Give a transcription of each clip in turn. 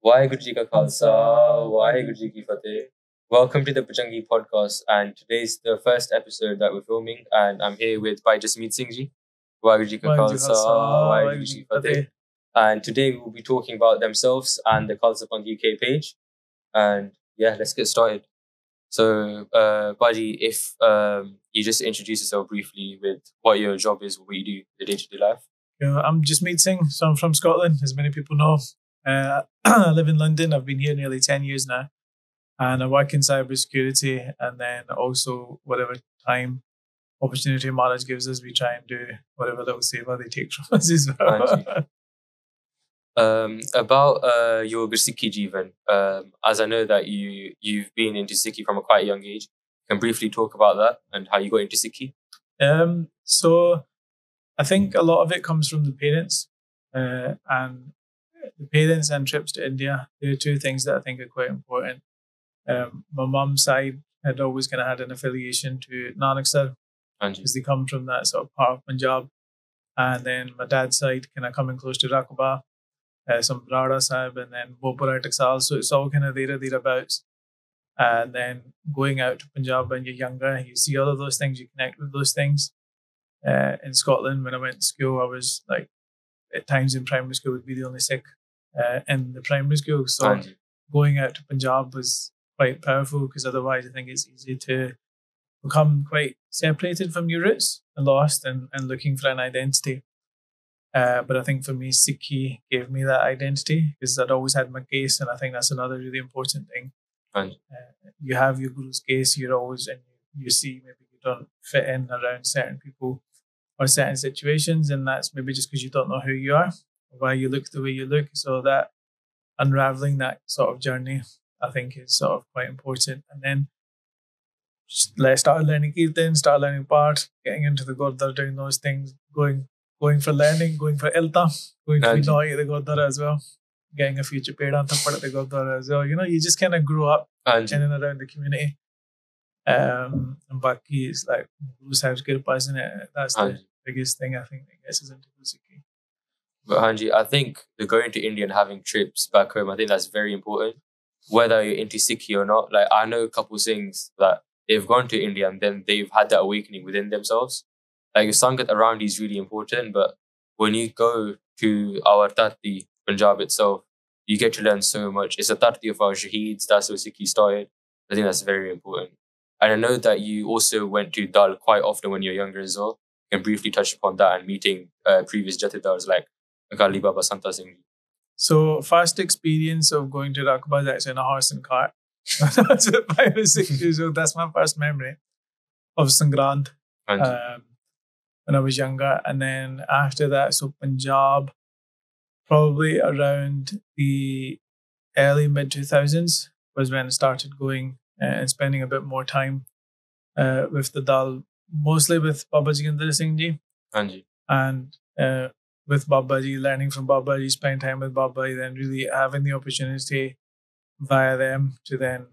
Waheguru Ji Ka Khalsa, Waheguru Ji Ki Fateh. Welcome to the Bhujangi Podcast, and today's the first episode that we're filming, and I'm here with Bhai Jasmeet Singh Ji. Waheguru Ji Ka Khalsa, Waheguru Ji Ki Fateh. And today we'll be talking about themselves and the Khalsa Punk UK page. And yeah, let's get started. So, Bhaji, if you just introduce yourself briefly with what your job is, what you do, the day-to-day life. Yeah, I'm Jasmeet Singh, so I'm from Scotland, as many people know. I live in London. I've been here nearly 10 years now. And I work in cybersecurity, and then also whatever time opportunity Maharaj gives us, we try and do whatever little seva they take from us as well. About your Sikhi Jeevan, as I know that you've been into Sikhi from a quite young age, can briefly talk about that and how you got into Sikhi? So I think a lot of it comes from the parents, and the parents and trips to India. There are two things that I think are quite important. My mum's side had always kind of had an affiliation to Nanak Sir, because they come from that sort of part of Punjab. And then my dad's side kind of coming close to Raqaba, some Brada Sahib, and then Bopura Taksal. So it's all kind of thereabouts. And then going out to Punjab when you're younger, you see all of those things, you connect with those things. In Scotland, when I went to school, I was like, at times in primary school, would be the only Sikh in the primary school. So going out to Punjab was quite powerful, because otherwise I think it's easy to become quite separated from your roots and lost and looking for an identity. But I think for me, Sikhi gave me that identity, because I'd always had my case, and I think that's another really important thing. You have your Guru's case, you're always, and you see maybe you don't fit in around certain people or certain situations, and that's maybe just because you don't know who you are or why you look the way you look. So that unraveling that sort of journey, I think, is sort of quite important. And then start learning Kirtan, start learning Part, getting into the Gurdwara, doing those things, going for learning, going for Ilta, going to be Na'i at the Gurdwara as well, getting a few Chapedan Thappad at the Gurdwara as well. You know, you just kind of grow up in and around the community. And Baki is like Guru Sahib's Kirpa, isn't it? That's the biggest thing I think that gets us into Sikhi. But Hanji, I think the going to India and having trips back home, I think that's very important. Whether you're into Sikhi or not, like I know a couple Singhs that they've gone to India and then they've had that awakening within themselves. Like Sangat around is really important, but when you go to our Tati, Punjab itself, you get to learn so much. It's a Tati of our Shaheeds, that's where Sikhi started. I think that's very important. And I know that you also went to Dal quite often when you're younger as well. You can briefly touch upon that and meeting previous Jathedars like Akali Baba Santa Singh. So first experience of going to Raqaba is actually in a horse and cart. That's at 5 or 6 years old. That's my first memory of Sangrant when I was younger. And then after that, so Punjab, probably around the early mid-2000s was when I started going and spending a bit more time with the Dal, mostly with Baba Jigendra Singh Ji. And with Baba Ji, learning from Baba Ji, spending time with Baba Ji, then really having the opportunity via them to then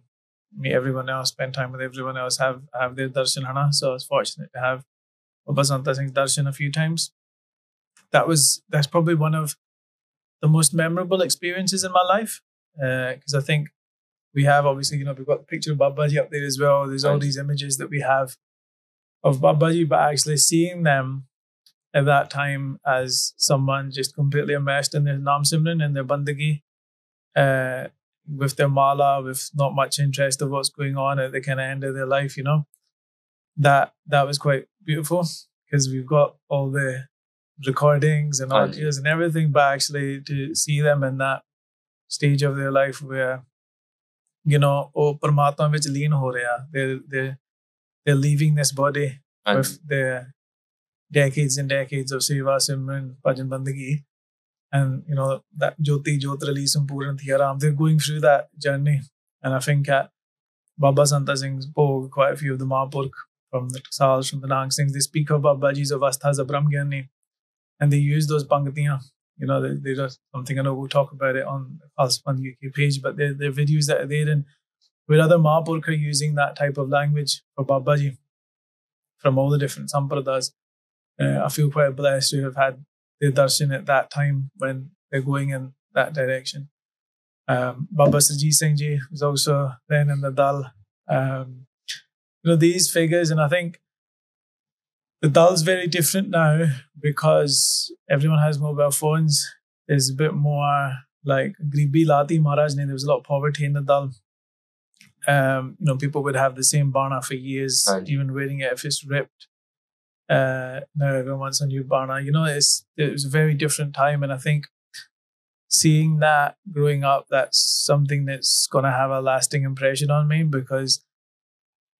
meet everyone else, spend time with everyone else, have their darshan hana. So I was fortunate to have Baba Santa Singh's darshan a few times. That's probably one of the most memorable experiences in my life, because I think we have, obviously, you know, we've got the picture of Babaji up there as well. There's all these images that we have of Babaji, but actually seeing them at that time as someone just completely immersed in their Naam Simran and their Bandagi, with their mala, with not much interest of what's going on at the kind of end of their life, you know, that was quite beautiful, because we've got all the recordings and audios and everything, but actually to see them in that stage of their life where, you know, Paramatma vich leen ho raha, they're leaving this body with their decades and decades of seva, simran, bhajan, bandagi, and you know that jyoti jyot rali sampurna thi aram. They're going through that journey, and I think at Baba Santa Singh's Bhog, quite a few of the Mahapurkh from the Taksals, from the Nihang Singhs, they speak of Babaji's avastha as a Brahmgyani, and they use those pangatiyan. You know, they just something, I know we'll talk about it on the Khalsa UK page, but they're videos that are there, and where other Mahapurkh are using that type of language for Babaji from all the different sampradas. I feel quite blessed to have had the darshan at that time when they're going in that direction. Baba Sarjeet Singh Ji was also then in the Dal. These figures, and I think the Dal's very different now because everyone has mobile phones. There's a bit more like Gribi Lati Maharaj ne. There was a lot of poverty in the Dal. People would have the same bana for years, even wearing it if it's ripped. Now everyone wants a new bana. It was a very different time, and I think seeing that growing up, that's something that's going to have a lasting impression on me, because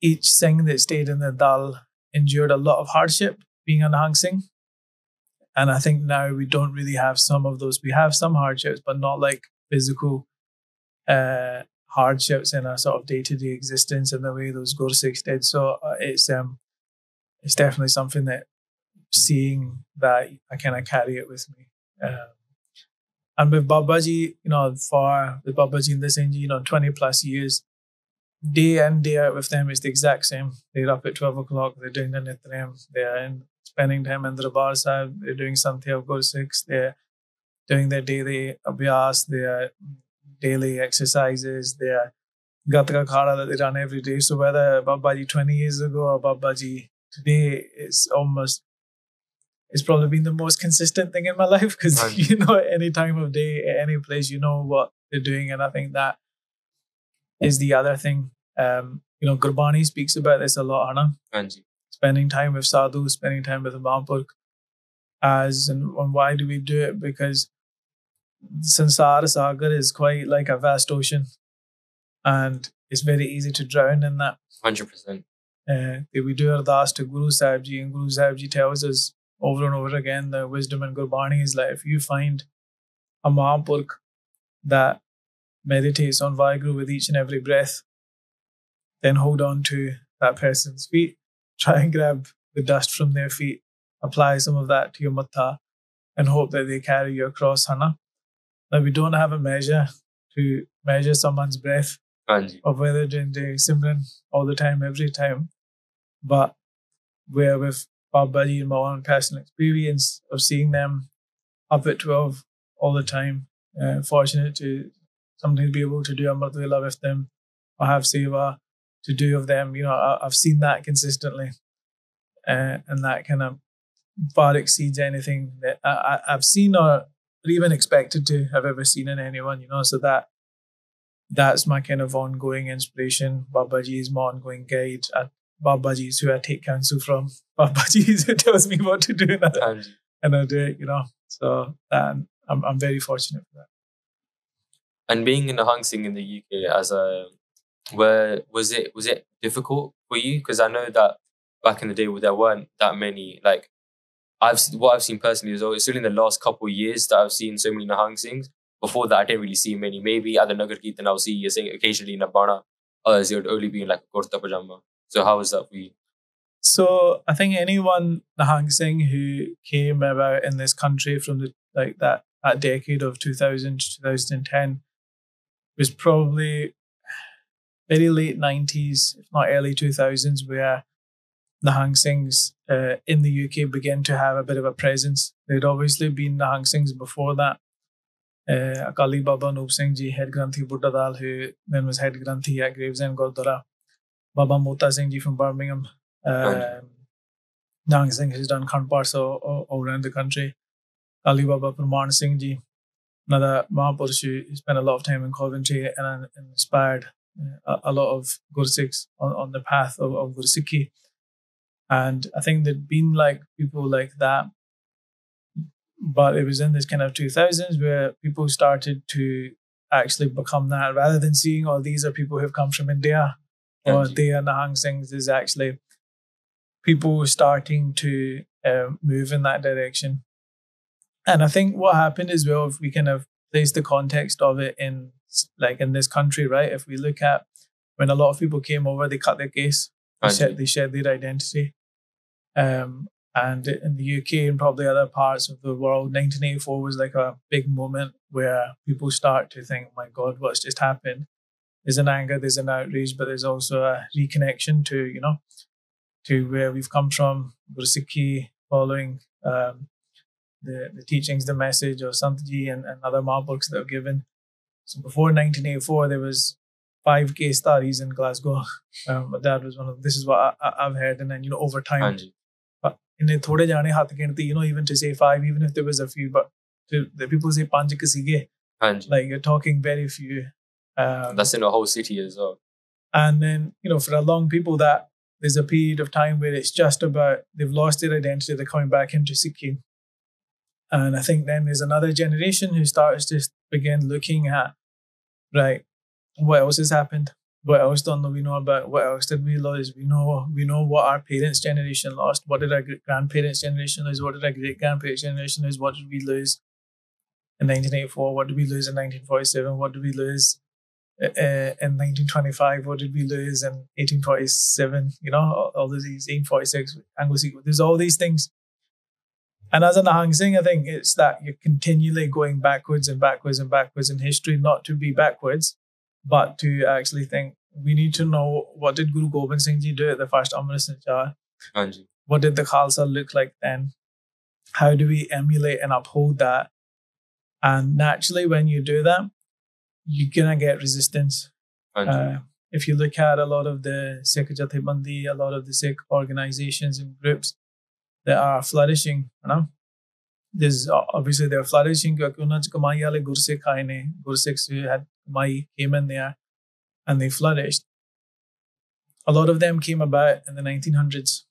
each Singh that stayed in the Dal endured a lot of hardship being a Nihang Singh. And I think now we don't really have some of those. We have some hardships, but not like physical hardships in our sort of day-to-day existence in the way those Gursikhs did. So it's definitely something that, seeing that, I kind of carry it with me. And with Babaji, with Babaji and the Singh Ji, 20 plus years, day in, day out with them is the exact same. They're up at 12 o'clock, they're doing the Nitram, they're spending time in the Darbar Sahib, they're doing Santhya of Gursikhs, they're doing their daily abhyas, their daily exercises, their Gatka Khara that they run every day. So whether Babaji 20 years ago or Babaji today, it's probably been the most consistent thing in my life, because any time of day, any place, what they're doing. And I think that is the other thing. Gurbani speaks about this a lot, Hana. Spending time with sadhu, spending time with the Mahampurkh. And why do we do it? Because Sansar Sagar is quite like a vast ocean, and it's very easy to drown in that. 100%. We do ardas to Guru Sahib Ji, and Guru Sahib Ji tells us over and over again, the wisdom in Gurbani is like, if you find a Mahampurkh that meditates on Vaheguru with each and every breath, then hold on to that person's feet, try and grab the dust from their feet, apply some of that to your mattha, and hope that they carry you across, Hana. Now, we don't have a measure to measure someone's breath of whether they're doing Simran all the time, every time. But where with Babaji and my own personal experience of seeing them up at 12 all the time, fortunate to sometimes be able to do Amrit Vela with them or have Seva to do of them. I've seen that consistently, and that kind of far exceeds anything that I've seen or even expected to have ever seen in anyone, so that's my kind of ongoing inspiration. Babaji is my ongoing guide. Babaji is who I take counsel from. Babaji is who tells me what to do, and I do it, So I'm very fortunate for that. And being in Nihang Singh in the UK was it difficult for you? Because I know that back in the day there weren't that many. Like what I've seen personally is it's only in the last couple of years that I've seen so many Nihang Singhs. Before that, I didn't really see many. Maybe at the Nagar Kirtan, I'll see you saying occasionally in a bana. Others, it would only be in like a kurta pajama. So how was that for you? So I think anyone Nihang Singh who came about in this country from that decade of 2000 to 2010 was probably very late 90s, if not early 2000s, where Nihang Singhs in the UK began to have a bit of a presence. There'd obviously been Nihang Singhs before that. Akali Baba Noob Singh Ji, head Granthi Buddha who then was head Granthi at Gravesend Gurdwara. Baba Mota Singh Ji from Birmingham. Nihang Singh has done Khand Parsa all around the country. Ali Baba Parman Singh Ji, another Mahapurush who spent a lot of time in Coventry and inspired a lot of Gursikhs on the path of Gursikhi. And I think there'd been like people like that. But it was in this kind of 2000s where people started to actually become that. Rather than seeing, these are people who've come from India, or they are Nihang Singhs, is actually people starting to move in that direction. And I think what happened as well, if we kind of place the context of it in this country, right? If we look at when a lot of people came over, they cut their case, they shed their identity. And in the UK and probably other parts of the world, 1984 was like a big moment where people start to think, oh my God, what's just happened? There's an anger, there's an outrage, but there's also a reconnection to where we've come from, Gursikhi, following the teachings, the message of Sant Ji and other Mahapurukhs that are given. So before 1984, there was 5 case studies in Glasgow. My dad was one of. This is what I've heard, and then over time, in thode jane hath ginti, even to say 5, even if there was a few, but the people say 5 kasige. Like you're talking very few. That's in a whole city as well. And then for a long people that there's a period of time where it's just about they've lost their identity, they're coming back into Sikhi. And I think then there's another generation who starts to begin looking at, right, what else has happened? What else don't we know about? What else did we lose? We know what our parents' generation lost. What did our grandparents' generation lose? What did our great-grandparents' generation lose? What did we lose in 1984? What did we lose in 1947? What did we lose in 1925? What did we lose in 1847? All these 1846, Anglo-Sikh. There's all these things. And as a Nihang Singh, I think it's that you're continually going backwards and backwards and backwards in history, not to be backwards, but to actually think we need to know what did Guru Gobind Singh Ji do at the first Amrit Sanchar? What did the Khalsa look like then? How do we emulate and uphold that? And naturally, when you do that, you're going to get resistance. If you look at a lot of the Sikh Jathebandi, a lot of the Sikh organizations and groups that are flourishing, there's obviously they're flourishing because unna ch kamai wale Gursikh aaye ne. Gursikhs who had kamai came in there and they flourished. A lot of them came about in the 1900s.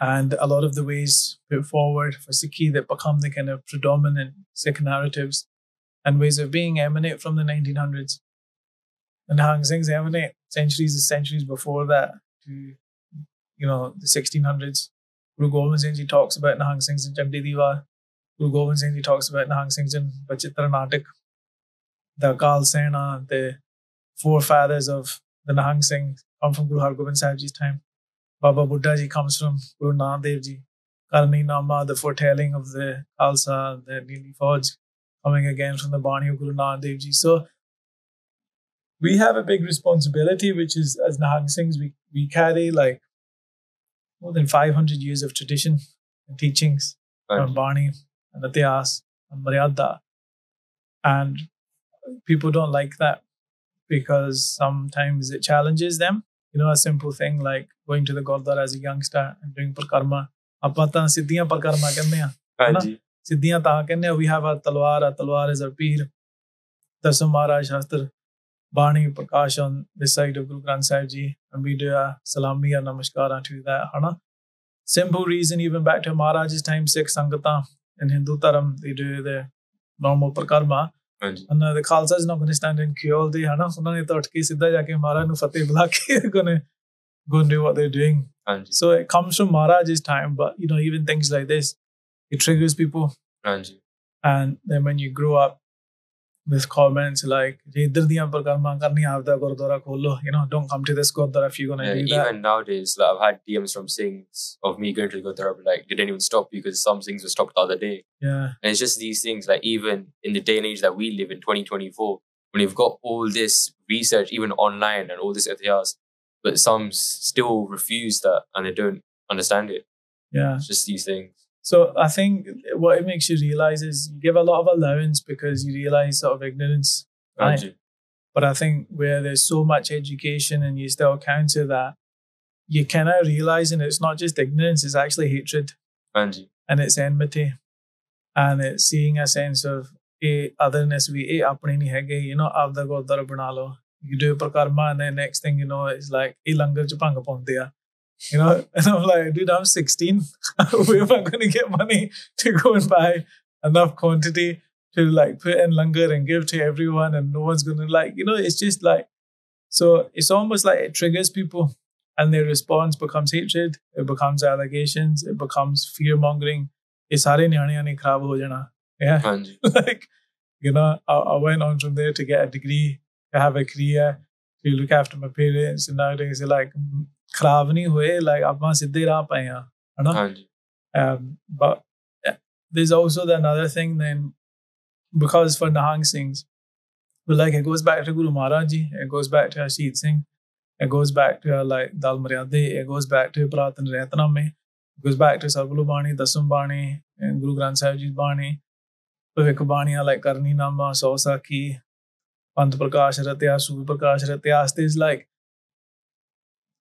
And a lot of the ways put forward for Sikhi that become the kind of predominant Sikh narratives and ways of being emanate from the 1900s. And Nihang Singhs emanate centuries before that to, the 1600s. Guru Gobind Singh Ji talks about Nihang Singhs in Chandi Diwar. Guru Gobind Singh Ji talks about Nihang Singhs in Bachitra Natak. The Kal Sena, the forefathers of the Nihang Singhs come from Guru Hargobind Sahib Ji's time. Baba Buddha Ji comes from Guru Nanak Dev Ji. Karni Nama, the foretelling of the Khalsa, the Neeli Fauj, coming again from the Bani of Guru Nanak Dev Ji. So we have a big responsibility, which is as Nihang Singhs, we carry like more than 500 years of tradition and teachings from Bani and Ityas and Maryada. And people don't like that because sometimes it challenges them. A simple thing like going to the Gurdwara as a youngster and doing parkarma. Aapa ta siddhiyan parkarma kehne ha. Siddhiyan ta kehne ha. We have our talwar is our peer. Dasam Maharaj Shastra, Bani Prakash on this side of Guru Granth Sahib Ji, and we do a salami or namaskara to that. Simple reason, even back to Maharaj's time, Sikh Sangata in Hindu Dharam, they do the normal parkarma. And the Khalsa is not going to stand in queue all day. Unhone to utke sidha jaake Maharaj nu fateh bula ke going to go and do what they're doing. So it comes from Maharaj's time, but even things like this, it triggers people. And then when you grow up with comments like, don't come to this Gurdwara if you're going to do that. Even nowadays, I've had DMs from Singhs of me going to the Gurdwara, but they didn't even stop because some Singhs were stopped the other day. Yeah. And it's just these things, even in the day and age that we live in, 2024, when you've got all this research, even online and all this ityas, but some still refuse that and they don't understand it. Yeah. It's just these things. So I think what it makes you realize is you give a lot of allowance because you realize sort of ignorance. Right? But I think where there's so much education and you still counter that, you kind of realizing it's not just ignorance, it's actually hatred. And it's enmity. And it's seeing a sense of otherness. Apne nahi hege, avda Gurdwara bana lo. You do parkarma and then next thing you know, it's like, langar ch bhang paund diya. And I'm like, dude, I'm 16. Where am I going to get money to go and buy enough quantity to put in langar and give to everyone and no one's going to it's just so it's almost like it triggers people and their response becomes hatred, it becomes allegations, it becomes fear-mongering. It's sare nyane ne kharab ho jana. Yeah. I went on from there to get a degree, to have a career, to look after my parents, and nowadays they're like, खराब नहीं हुए, आप सीधे राह पे हैं, but there's also another thing then, because for Nihang Singhs, it goes back to Guru Maharaj Ji, it goes back to Ashit Singh, it goes back to Dal Maryade, it goes back to Pratan Retnam, it goes back to Sargulu Bani, Dasam Bani, and Guru Granth Sahib Ji's Bani. Bhavik like Karni Nama, Sausaki, Pant Prakash Ratya, Sur Prakash Ratya. There's like,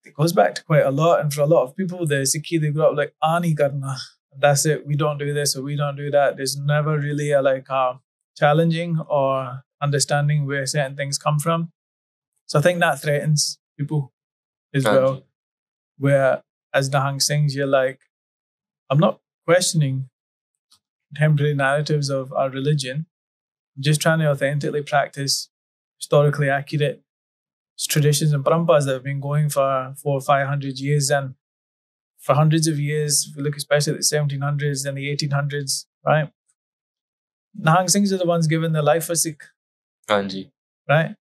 it goes back to quite a lot. And for a lot of people, the Sikhi, they grow up like, Ani Karna. That's it. We don't do this or we don't do that. There's never really a challenging or understanding where certain things come from. So I think that threatens people as well. Where as Nihang Singhs, you're like, I'm not questioning contemporary narratives of our religion. I'm just trying to authentically practice historically accurate traditions and parampas that have been going for 400 or 500 years. And for hundreds of years, if we look especially at the 1700s and the 1800s, right? Nihang Singhs are the ones giving their life for Sikh. Anji. Right?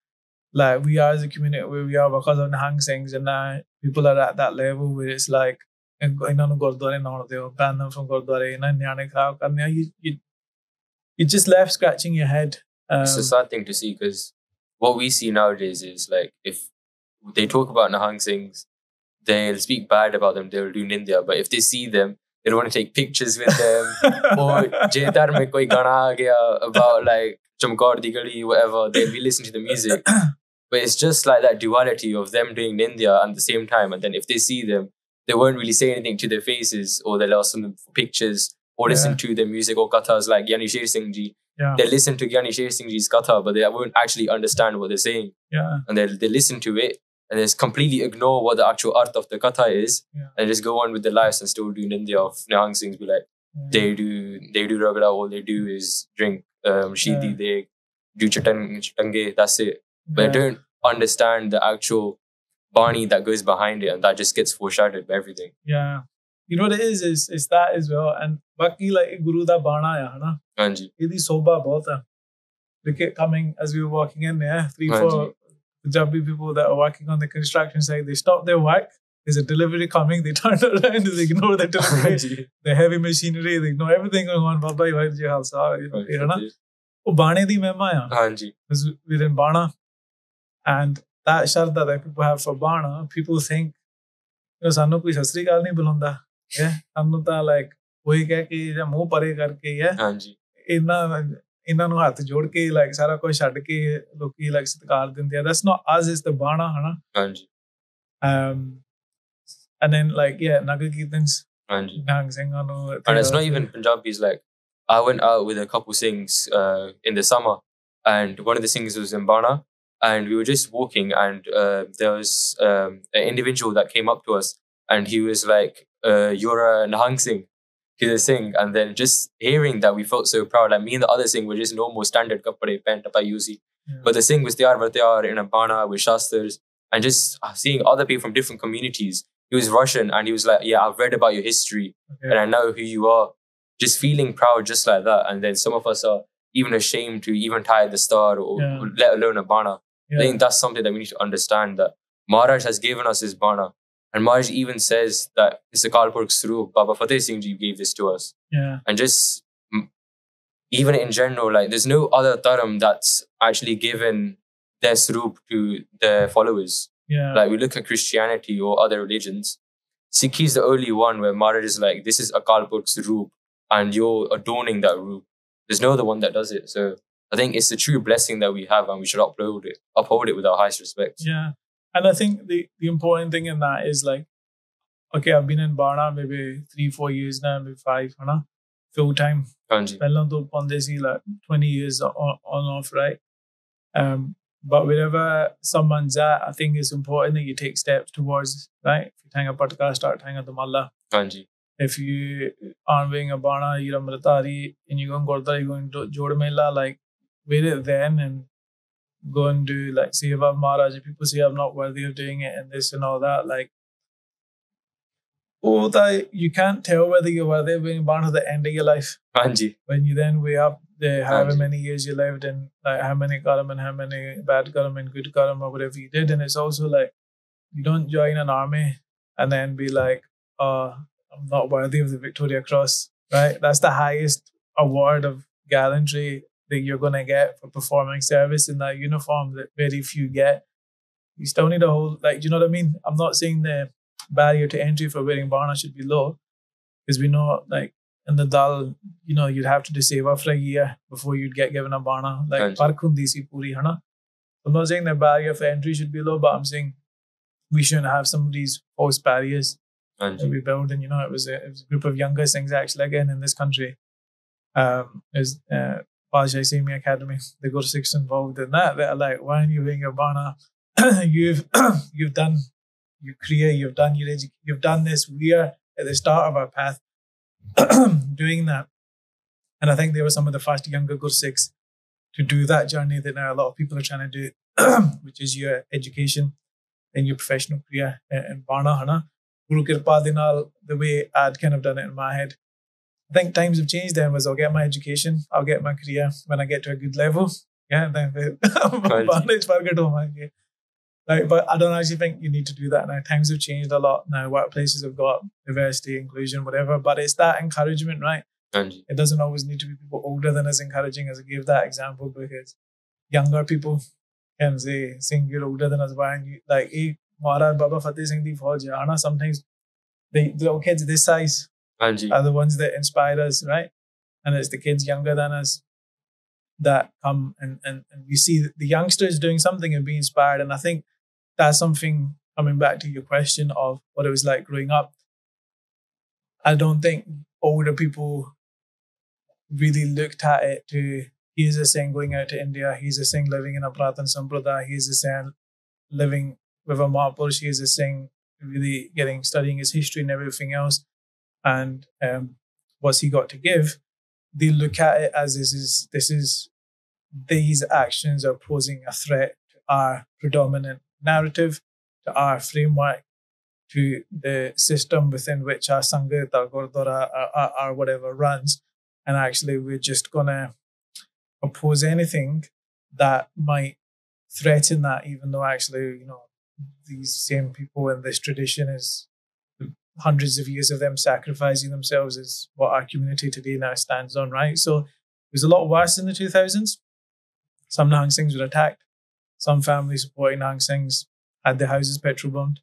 Like, we are as a community where we are because of Nihang Singhs, and now people are at that level where it's like, you just left scratching your head. It's a sad thing to see, because what we see nowadays is like, if they talk about Nihang Singhs, they'll speak bad about them, they'll do Nindya, but if they see them, they don't want to take pictures with them. Or Jaitar mein koi gana aa gaya about like Chamkaur di Gali, whatever, they'll be listening to the music. But it's just like that duality of them doing Nindya at the same time, and then if they see them, they won't really say anything to their faces, or they'll ask them for pictures, or listen to their music or kathas like Gyani Sher Singh Ji. They listen to Gyani Sher Singh Ji's katha, but they won't actually understand what they're saying. And they listen to it and just completely ignore what the actual art of the katha is, and just go on with their lives and still do Nindya of Nihang Singhs. Be like, they do ragda, all they do is drink shidi, they do chatange, that's it. But they don't understand the actual Bani that goes behind it, and that just gets foreshadowed by everything. Yeah. You know what it is? It's that as well. And Baki like Guru da Bana hai na. Anji. Idi soba bahut hai. Look at coming as we were walking in there, 3-4 Punjabi people that are working on the construction site, they stop their work. There's a delivery coming, they turn around and they ignore the delivery, the heavy machinery, they ignore everything going on. Bhai, Khalsa, you know? Oh, Bane di mehma hai. Because we're in Bana. And that sharda that people have for Bana, people think, sanu koi sasri kaal nahi bulanda. Yeah, sanu ta like koi keh ke ya muh pare karke yeah. Hanji. Inna nu hath jod ke like sara kuch chhad ke loki like satkar dinde. That's not us, it's the Bana, hai na. Hanji. And then like Nagar Kirtans. Hanji. Nihang Singh anu. And it's not even Punjabis. Like, I went out with a couple Singhs in the summer, and one of the Singhs was in Bana. And we were just walking, and there was an individual that came up to us, and he was like, you're a Nihang Singh. He's a Singh. And then just hearing that, we felt so proud. Like, me and the other Singh were just normal standard kapade, pant, tapa, yusi. But the Singh was tiyar var tiyar in a Bana with Shastras, and just seeing other people from different communities. He was Russian, and he was like, yeah, I've read about your history, and I know who you are. Just feeling proud just like that. And then some of us are even ashamed to even tie the star, or let alone a Bana. I think that's something that we need to understand, that Maharaj has given us his Bana. And Maharaj even says that it's a Kalpurk Swaroop. Baba Fateh Singh Ji gave this to us. And just, even in general, like, there's no other Dharam that's actually given their Swaroop to their followers. Like, we look at Christianity or other religions. Sikhi is the only one where Maharaj is like, this is a Kalpurk Swaroop, and you're adorning that roop. There's no other one that does it. So I think it's a true blessing that we have, and we should uphold it with our highest respect. Yeah. And I think the important thing in that is like, okay, I've been in Bana maybe 3-4 years now, maybe 5, huh? Full time. Pehlan to pande si like 20 years on off, right? But wherever someone's at, I think it's important that you take steps towards, right? If you hang a podcast, start hanging the Malla. If you aren't wearing a Bana, you're a Mratari, and you're going to Jod Mela, like, wear it then and go and do like Seva Maharaj. If people say I'm not worthy of doing it and this and all that, like, you can't tell whether you're worthy of being born at the end of your life. When you then weigh up the however many years you lived, and like how many karam and how many bad karam and good karam or whatever you did. And it's also like, you don't join an army and then be like, I'm not worthy of the Victoria Cross, right? That's the highest award of gallantry that you're going to get for performing service in that uniform that very few get. You still need a whole, like, do you know what I mean? I'm not saying the barrier to entry for wearing Bana should be low, because we know, like, and the dal, you'd have to do seva for a year before you'd get given a bana. Like, fark hundi si puri, hai na? I'm not saying the barrier for entry should be low, but I'm saying we shouldn't have some of these false barriers that we build. And, it was a group of younger Singhs actually, again, in this country. Is Bajai Semi Academy, the Gursikhs involved in that. They're like, why aren't you doing your bana? You've done your career, you've done this. We are at the start of our path doing that. And I think they were some of the first younger Gursikhs to do that journey that now a lot of people are trying to do, which is your education and your professional career in Bana. Hana. Guru Kirpa Dinal, the way I'd kind of done it in my head. I think times have changed then was I'll get my education, I'll get my career when I get to a good level. Yeah, then but I don't actually think you need to do that now. Times have changed a lot now. Workplaces have got diversity, inclusion, whatever. But it's that encouragement, right? It doesn't always need to be people older than us encouraging, as I gave that example, because younger people can say, Singh, you're older than us. Why aren't you? Like, Maharaj Baba Fateh Singh Di Fauj, sometimes the little kids this size are the ones that inspire us, right? And it's the kids younger than us that come and we see the youngsters doing something and being inspired. And I think that's something, coming back to your question of what it was like growing up. I don't think older people really looked at it to, he's a Singh going out to India, he's a Singh living in a Pratan Sampradaya, he's a Singh living with a Mahapurush, he's a Singh really studying his history and everything else. And what's he got to give? They look at it as these actions are posing a threat to our predominant narrative, to our framework, to the system within which our Sangat or Gurdwara or whatever runs. And actually, we're just going to oppose anything that might threaten that, even though actually, these same people in this tradition is hundreds of years of them sacrificing themselves is what our community today now stands on, right? So it was a lot worse in the 2000s. Some Nihang Singhs were attacked. Some families supporting Nihang Singhs had their houses petrol bombed.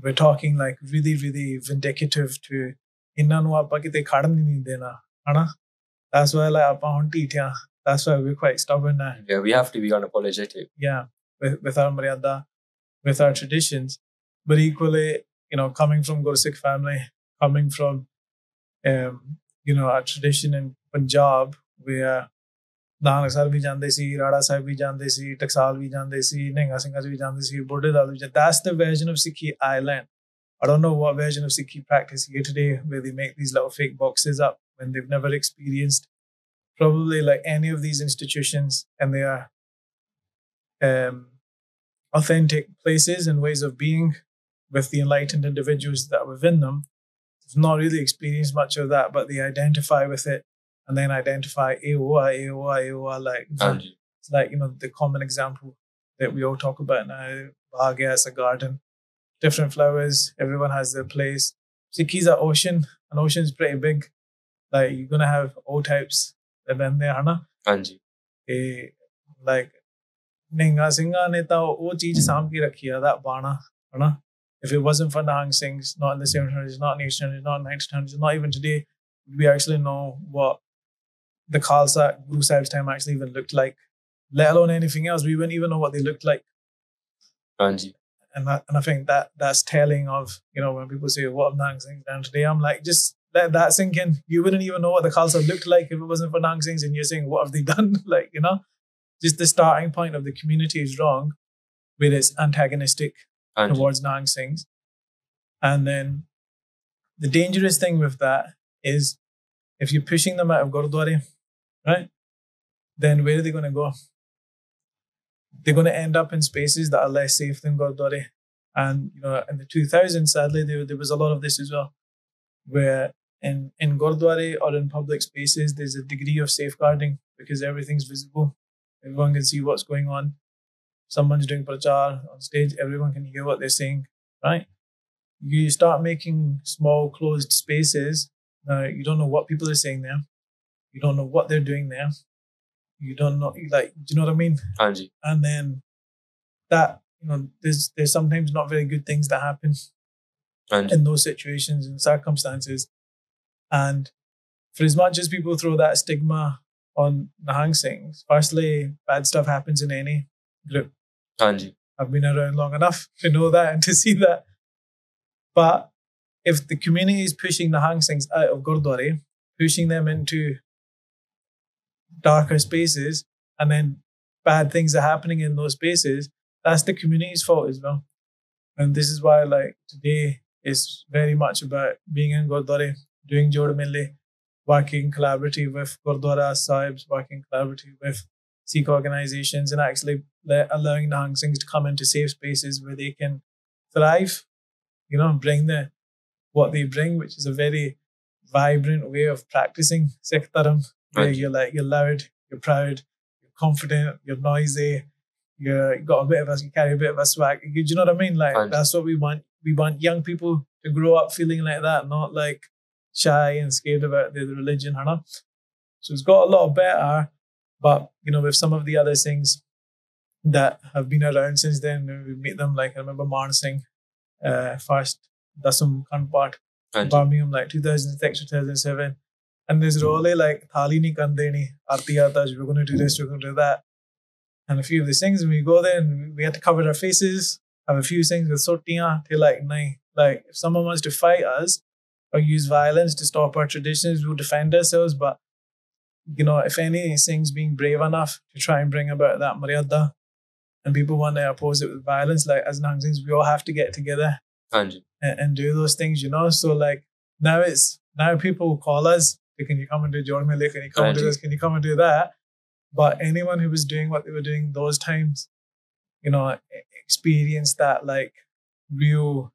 We're talking like really, really vindictive to inna nu aapa kite khadan nahi dena, hana? That's why like aapa honti thya. That's why we're quite stubborn now. Yeah, we have to be unapologetic. Yeah, with our maryada, with our traditions. But equally, coming from Gursikh family, coming from, our tradition in Punjab, where Nihang Sahib bhi jande si, Rada Sahib bhi jande si, Taksal bhi jande si, Nihang Singhs bhi jande si, Bodhe Dal bhi jande. That's the version of Sikhi I learned. I don't know what version of Sikhi practice here today, where they make these little fake boxes up when they've never experienced probably like any of these institutions, and they are authentic places and ways of being with the enlightened individuals that are within them. They've not really experienced much of that, but they identify with it and then identify AOA, like it's like, the common example that we all talk about now. Bhagya is a garden, different flowers, everyone has their place. Sikhis are ocean, and ocean is pretty big. Like, you're going to have all types that in there, hana? Like, Nihang Singh ne ta wo cheez saam ke rakhi hai, that bana, hana? If it wasn't for Nihang Singhs, not in the 700s, not in the 800s, not in the 1900s, not even today, we actually know what the Khalsa Guru Sahib's time actually even looked like, let alone anything else. We wouldn't even know what they looked like. And I think that's telling of, when people say, what have Nihang Singhs done today? I'm like, just let that sink in. You wouldn't even know what the Khalsa looked like if it wasn't for Nihang Singhs, and you're saying, what have they done? Like, just the starting point of the community is wrong, where it's antagonistic towards Nihang Singhs. And then the dangerous thing with that is, if you're pushing them out of Gurdwara, right, then where are they going to go? They're going to end up in spaces that are less safe than Gurdwara. And, in the 2000s, sadly, there was a lot of this as well, where in Gurdwara or in public spaces, there's a degree of safeguarding because everything's visible. Everyone can see what's going on. Someone's doing prachar on stage, everyone can hear what they're saying, right? You start making small closed spaces. You don't know what people are saying there. You don't know what they're doing there. You don't know, like, do you know what I mean? Anji. And then that, there's sometimes not very good things that happen in those situations and circumstances. And for as much as people throw that stigma on Nihang Singhs, firstly, bad stuff happens in any group. Hanji. I've been around long enough to know that and to see that. But if the community is pushing Nihang Singhs out of Gurdwara, pushing them into darker spaces, and then bad things are happening in those spaces, that's the community's fault as well. And this is why, like, today is very much about being in Gurdwara, doing Jod Mille, working collaboratively with Gurdwara Sahibs, working collaboratively with Sikh organizations, and actually allowing Nihang Singhs to come into safe spaces where they can thrive, you know, and bring what they bring, which is a very vibrant way of practicing Sikh Dharam, where you're loud, you're proud, you're confident, you're noisy, you carry a bit of a swag. Do you know what I mean? Like, that's what we want. We want young people to grow up feeling like that, not like shy and scared about the religion, you know? So it's got a lot better, but, you know, with some of the other things that have been around since then, we meet them, like, I remember Marn Singh, first Dasam Kanpat, Birmingham, like 2006, 2007. And there's really like, Thali ni kandeni, Arti Atash, we're going to do this, we're going to do that. And a few of these things, when we go there, and we had to cover our faces, have a few things with sortiyan, they're like, nahin. Like, if someone wants to fight us or use violence to stop our traditions, we'll defend ourselves. But, you know, if any thing's being brave enough to try and bring about that maryada, and people want to oppose it with violence, like, as Nihang Singhs, we all have to get together and do those things, you know? So, like, now people call us, can you come and do Jod Mille? Can you come and do this? Can you come and do that? But anyone who was doing what they were doing those times, you know, experienced that, like, real,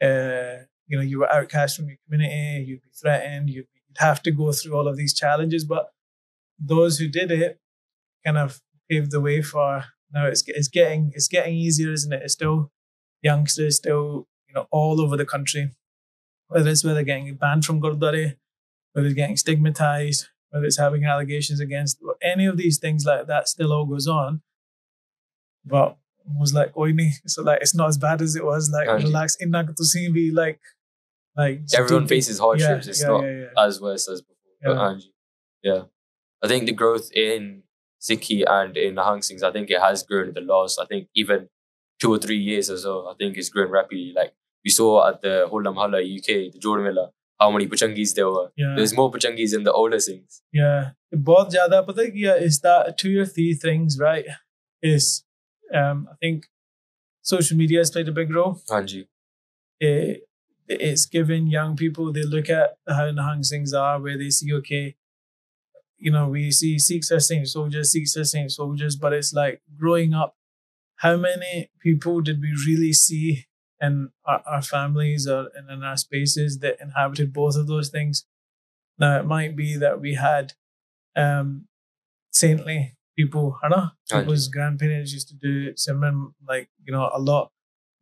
you know, you were outcast from your community, you'd be threatened, you'd have to go through all of these challenges. But those who did it kind of paved the way for, now it's getting easier, isn't it? It's still youngsters, still, you know, all over the country, whether they're getting banned from Gurdwara, whether it's getting stigmatized, whether it's having allegations against, any of these things like that still all goes on. But it was like, so like, it's not as bad as it was. Like, relax, inna to see me, like everyone faces hardships. It's not as worse as before. Yeah. I think the growth in Sikhi and in Nihang Singhs, I think it has grown in the last, I think, even 2 or 3 years or so. I think it's grown rapidly. Like, we saw at the Hola Mahalla UK, the Jod Mille, how many Bhujangis there were. There's more Bhujangis in the older Singhs. Yeah. Bahut zyada, but like, is that 2 or 3 things, right? Is, I think social media has played a big role. Hanji. It's given young people, they look at how Nihang Singhs are, where they see, okay, you know, we see Sikhs are saying soldiers, but it's like, growing up, how many people did we really see in our families or in our spaces that inhabited both of those things? Now, it might be that we had saintly people, people's grandparents used to do Simran, like, you know, a lot.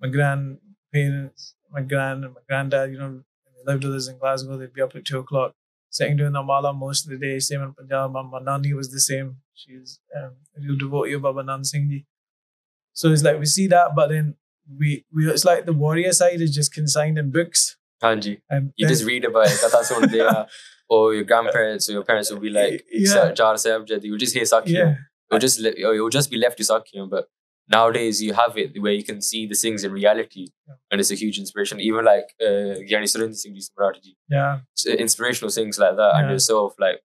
My grandparents, my granddad, you know, when they lived with us in Glasgow, they'd be up at 2 o'clock, sitting doing the mala most of the day. Same in Punjab. My Nani was the same. She's a real devotee of Baba Nihang Singh Ji. So it's like, we see that, but then we it's like the warrior side is just consigned in books. Hanji. And you just read about it. Or your grandparents or your parents will be like, you will just hear Sakya. It will just be left to Sakya. But nowadays you have it where you can see the things in reality. And it's a huge inspiration. Even like Gyani Surinder Singh Ji. Yeah. So inspirational things like that. And yourself, like,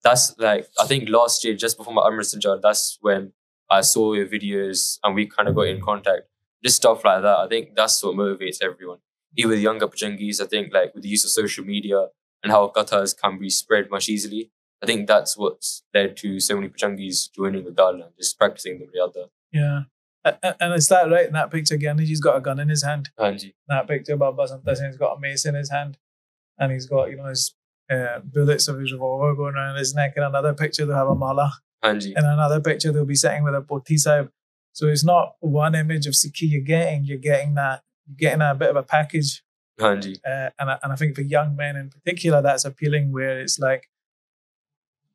that's like, I think last year, just before my Amrit job, that's when I saw your videos and we kind of got in contact. Just stuff like that. I think that's what motivates everyone. Even with younger Bhujangis, I think, like, with the use of social media and how kathas can be spread much easily, I think that's what's led to so many Bhujangis joining the Dal and just practicing the Riyada. Yeah. And it's that, right? In that picture, Gyanji's got a gun in his hand. Hanji. In that picture, Baba Santa Singh's got a mace in his hand. And he's got, you know, his bullets of his revolver going around his neck. In another picture, they'll have a mala. Hanji. In another picture, they'll be sitting with a Poti Sahib. So it's not one image of Sikhi you're getting a bit of a package. Hanji. And I think for young men in particular, that's appealing, where it's like,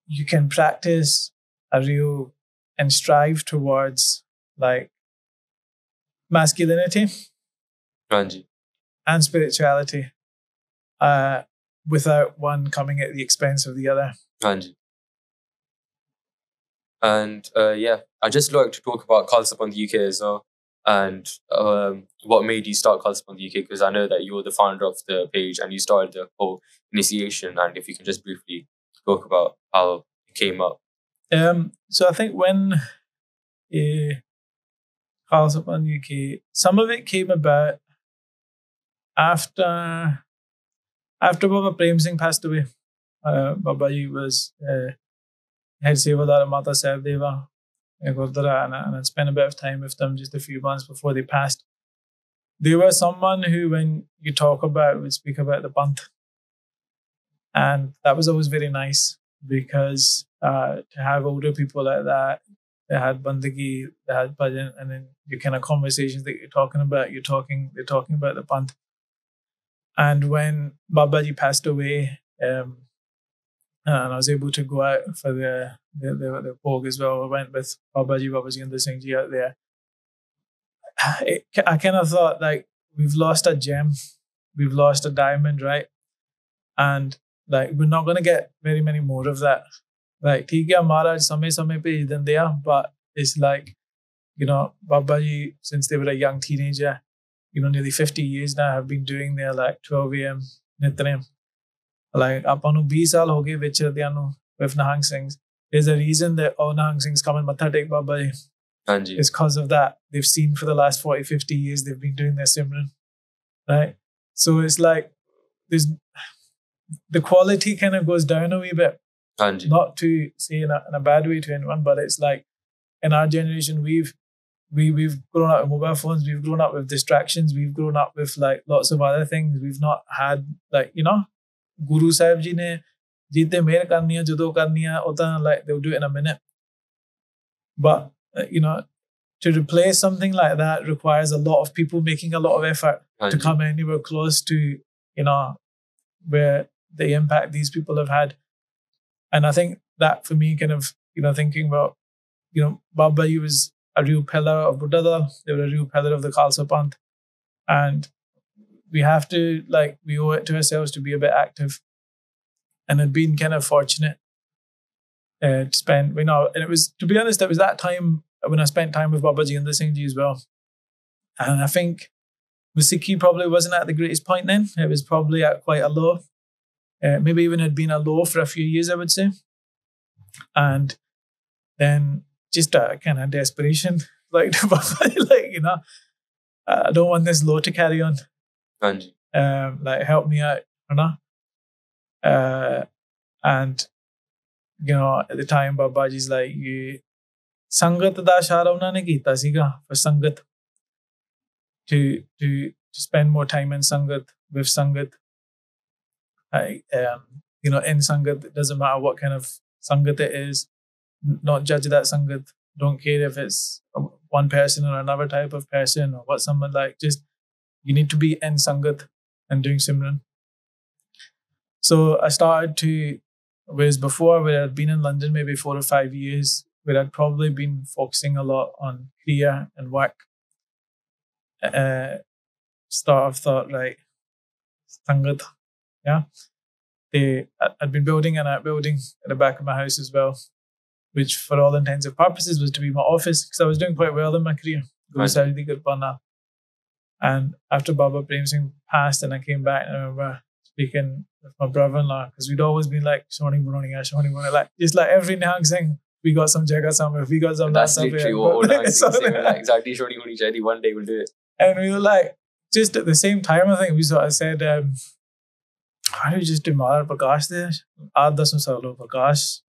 you can practice a real and strive towards, like, masculinity. Hanji. And spirituality. without one coming at the expense of the other. Hanji. And I just like to talk about Khalsa on the UK as well, and what made you start Khalsa on the UK, because I know that you're the founder of the page and you started the whole initiation, and if you can just briefly talk about how it came up. So I think when Khalsa on the UK, some of it came about after Baba Prem Singh passed away. Babaji was head Sevadar at Mata Sahib Deva Gurdwara, and I spent a bit of time with them just a few months before they passed. They were someone who, when you talk about, would speak about the Panth. And that was always very nice, because to have older people like that, they had bandagi, they had bhajan, and then your kind of conversations that you're talking about, they're talking about the Panth. And when Babaji passed away, and I was able to go out for the Bhog as well. I went with Bhujangi Singh Ji out there. I kind of thought, like, we've lost a gem, we've lost a diamond, right? And like, we're not going to get very many more of that. Like, theek hai, Maharaj samay pe then they are, but it's like, Babaji, since they were a young teenager, nearly 50 years now, have been doing their like 12 a.m. Nitnem. Like, apanu 20 saal ho gaye vichardyan nu with Nihang Singhs. There's a reason that all Nihang Singhs come and matha take Babaji. Hanji. It's because of that. They've seen for the last 40, 50 years, they've been doing their Simran. Right? So it's like, the quality kind of goes down a wee bit. Hanji. Not to say in a bad way to anyone, but it's like, in our generation, we've grown up with mobile phones, we've grown up with distractions, we've grown up with like lots of other things. We've not had, like, Guru Sahib Ji ne jite mehr karni hai, judo karni hai, uta, like, they'll do it in a minute. But to replace something like that requires a lot of people making a lot of effort to come anywhere close to where the impact these people have had. And I think that, for me, kind of thinking about Babaji was a real pillar of Buddha. They were a real pillar of the Khalsa Panth, and we have to, like, we owe it to ourselves to be a bit active. And I'd been kind of fortunate to spend, and it was, to be honest, it was that time when I spent time with Bhujangi Singh Ji as well. And I think Sikhi probably wasn't at the greatest point then. It was probably at quite a low. Maybe even had been a low for a few years, I would say. And then just a kind of desperation, like, I don't want this low to carry on. Like, help me out, and at the time, Babaji's like, Sangat da ishara unna ne kita siga, for Sangat, to spend more time in Sangat, with Sangat. In Sangat, it doesn't matter what kind of Sangat it is, not judge that Sangat. Don't care if it's one person or another type of person or what someone like. Just, you need to be in Sangat and doing Simran. So I started to, whereas before, where I'd been in London maybe 4 or 5 years, where I'd probably been focusing a lot on Kriya and work, I've thought, right, Sangat, yeah. I'd been building an outbuilding at the back of my house as well, which for all intents and purposes was to be my office, because I was doing quite well in my career. And after Baba Prem Singh passed and I came back, and I remember speaking with my brother-in-law, because we'd always been like, like, just like every Nihang Singh, we got some jaga somewhere, we got some that's literally what Nihang Singhs say, like, exactly, one day we'll do it. And we were like, just at the same time, I think we sort of said, why don't you just do Maharaj Prakash there? Aad dasam salo Prakash.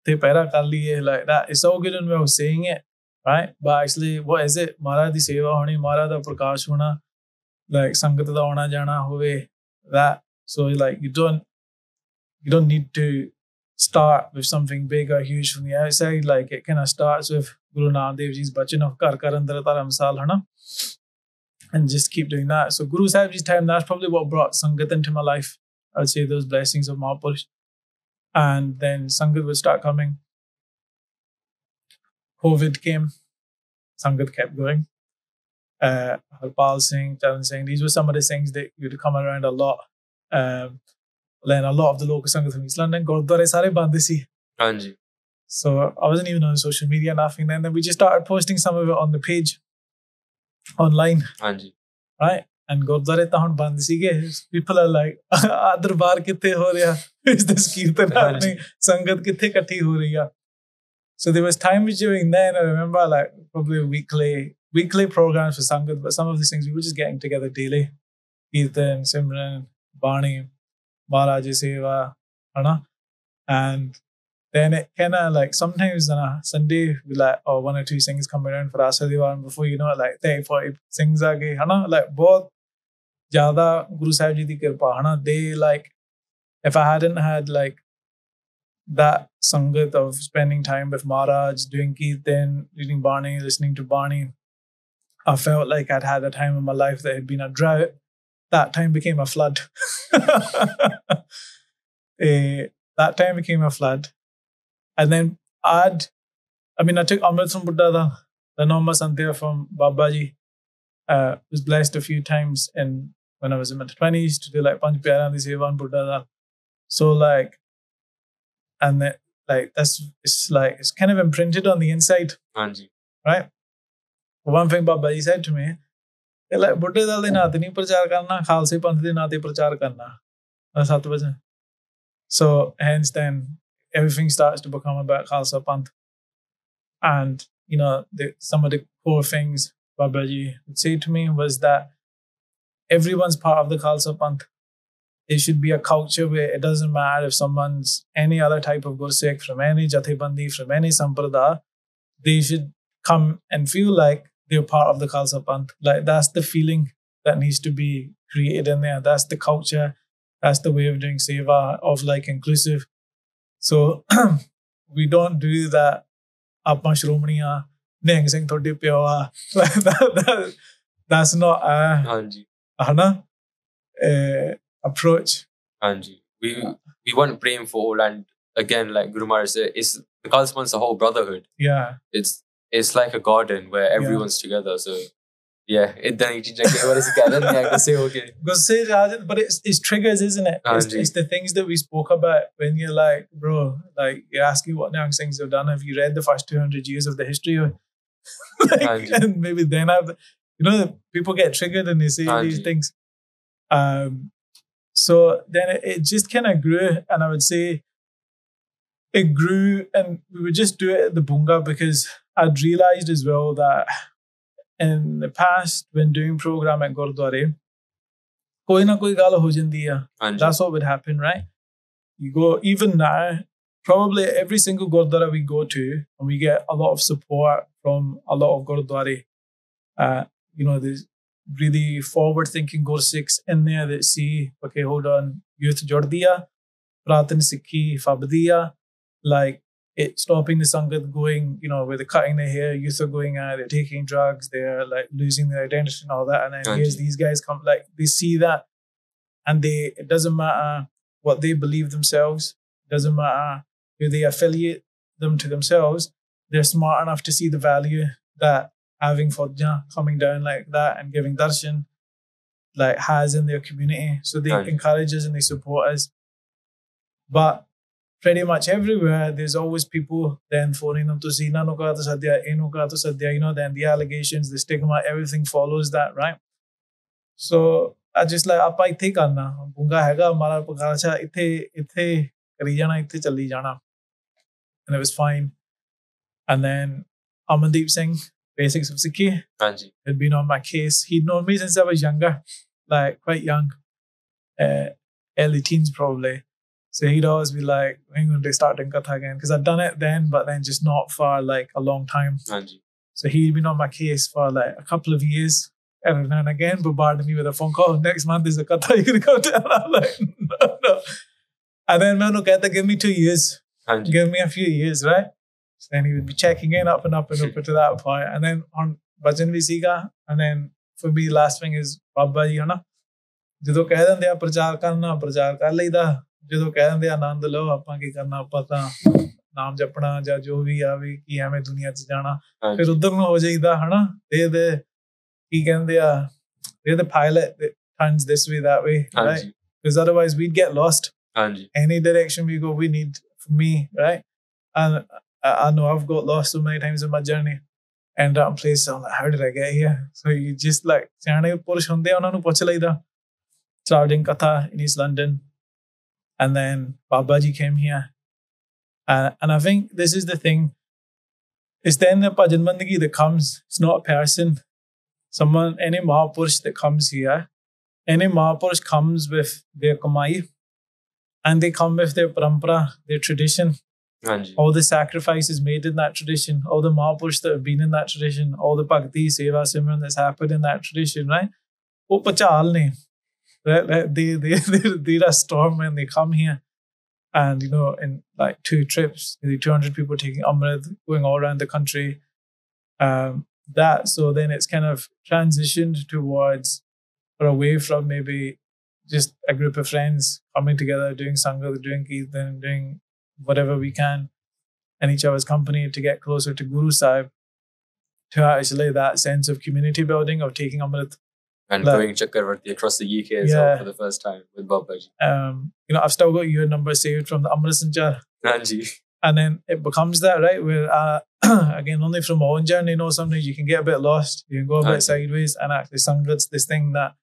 Te pera kar liye, like that. It's so good and well saying it, right? But actually, what is it? Maharaj di seva honi, Maharaj da Prakash hona, like Sangat da auna jana hove, that. So like, you don't need to start with something big or huge from the outside. Like, it kind of starts with Guru Nanak Dev Ji's bachan of Kar Kar Andar Tara Misal, hana, and just keep doing that. So Guru Sahib Ji's time, that's probably what brought Sangat into my life. I would say those blessings of Mahapurush. And then Sangat would start coming. COVID came. Sangat kept going. Harpal Singh, Charan Singh, these were some of the things that you'd come around a lot. then a lot of the local sangat from East London, Gurdwara sare band si. Hanji. So I wasn't even on social media, nothing. And then we just started posting some of it on the page, online. Hanji. Right? And Gurdwara tahan band si ge. People are like, Darbar kitte ho raha? Is this kirtan happening? Sangat kitte kathi ho rahi hai? So there was times during then, I remember like probably weekly programs for Sangat, but some of these things we were just getting together daily. Kirtan, Simran, Bani, Balraj Seva, and then it kind of like sometimes on a Sunday we like, oh, 1 or 2 sings come around for Asa Diwan, and before you know it, like 30-40 sings aa gaye, like bahut zyada Guru Sahib Ji di kirpa, they like, if I hadn't had like that sangat of spending time with Maharaj, doing Kirtan, reading Bani, listening to Bani, I felt like I'd had a time in my life that had been a drought. That time became a flood. That time became a flood. And then I took Amrit from Buddha, the Nama Santhya from Babaji. Was blessed a few times when I was in my 20s to do like Panch Pyaraan Di Seva and Buddha. So like, and then, like it's kind of imprinted on the inside. Hanji. Right? One thing Babaji said to me, like, Buddha dal de naate nahi prachar karna, Khalsa Panth de naate prachar karna. 7 baje. So hence then everything starts to become about Khalsa Panth. And some of the core things Babaji would say to me was that everyone's part of the Khalsa Panth. It should be a culture where it doesn't matter if someone's any other type of Gursikh, from any Jathebandi, from any Sampradaya, they should come and feel like they're part of the Khalsa Panth. Like that's the feeling that needs to be created in there. That's the culture. That's the way of doing seva, of like inclusive. So we don't do that. Aapa Shromaniya, Nihang Singh thode pyo a. That's not approach. Hanji. We want praying for all, and again, like Guru Maharaj said, the Khalsa Panth is a whole brotherhood. Yeah. It's like a garden where everyone's together. So yeah, but it's triggers, isn't it? It's the things that we spoke about when you're like, bro, like you're asking what Nihang Singhs have done. Have you read the first 200 years of the history of like, and maybe then people get triggered and they say these things. So then it just kind of grew, and I would say it grew, and we would just do it at the Bunga because I'd realized as well that in the past, when doing program at Gurdwara, koi na koi gal ho jandi hai. That's what would happen, right? You go, even now, probably every single Gurdwara we go to, and we get a lot of support from a lot of Gurdwara. There's really forward-thinking Gursikhs in there that see, okay, hold on, youth jod diya, Pratan Sikhi fab diya, like it stopping the Sangat going, where they're cutting their hair, youth are going out, they're taking drugs, they're like losing their identity and all that, and then here's these guys come, like they see that, and it doesn't matter what they believe themselves, it doesn't matter who they affiliate them to themselves, they're smart enough to see the value that having Fauja coming down like that and giving darshan like has in their community. So they encourage us and they support us. But pretty much everywhere, there's always people then phoning them to see, Nano ka to sadhya, eno ka to sadhya, then the allegations, the stigma, everything follows that, right? So I just like, apa ithe karna, bunga hega, mara Khalsa, ithe kari jana, ithe chali jana. And it was fine. And then Amandeep Singh, Basics of Sikhi, had been on my case. He'd known me since I was younger, like quite young, early teens probably. So he'd always be like, when going to start doing Katha again? Because I'd done it then, but then just not for like a long time. So he'd been on my case for like a couple of years, every now and again, bombarding me with a phone call. Next month is a Katha, you're going to come down. I'm like, no. And then Manu Kehta, give me 2 years. Give me a few years, right? So then he would be checking in up and up and up to that point. And then on Bhajan vi Siga. And then for me, last thing is Baba ji, na? Jado keh dende a prachar karna, prachar kar leida. Jado keh dende a aanand lo, appa ki karna, appa ta naam japna, ja jo bhi aave, ki hame duniya ch jana. Fir udhar nu ho jaida, hai na? They're the pilot that turns this way, that way, right? Because otherwise we'd get lost. Anji. Any direction we go, we need, for me, right? And I know I've got lost so many times in my journey. End up in places, I'm like, how did I get here? So you just like, started in Katha in East London. And then Babaji came here. And I think this is the thing. It's then the bhajan bandagi that comes. It's not a person. Someone, any Mahapurush that comes here, any Mahapurush comes with their kamai. And they come with their parampara, their tradition. Anji. All the sacrifices made in that tradition, all the Mahapurush that have been in that tradition, all the bhakti, seva, simran that's happened in that tradition, right? Oh, pachal ne. They're a storm when they come here. And, you know, in like 2 trips, 200 people taking Amrit, going all around the country. So then it's kind of transitioned towards or away from maybe just a group of friends coming together, doing Sangha, doing Kirtan, doing whatever we can in each other's company to get closer to Guru Sahib, to actually that sense of community building, of taking Amrit. And going Chakravarti across the UK as well for the first time with Babaji. You know, I've still got your number saved from the Amrit Sanchar. Anji. And then it becomes that, right? Where, again, only from my own journey, you know, sometimes you can get a bit lost. You can go a bit sideways. And actually, Sangat's this thing that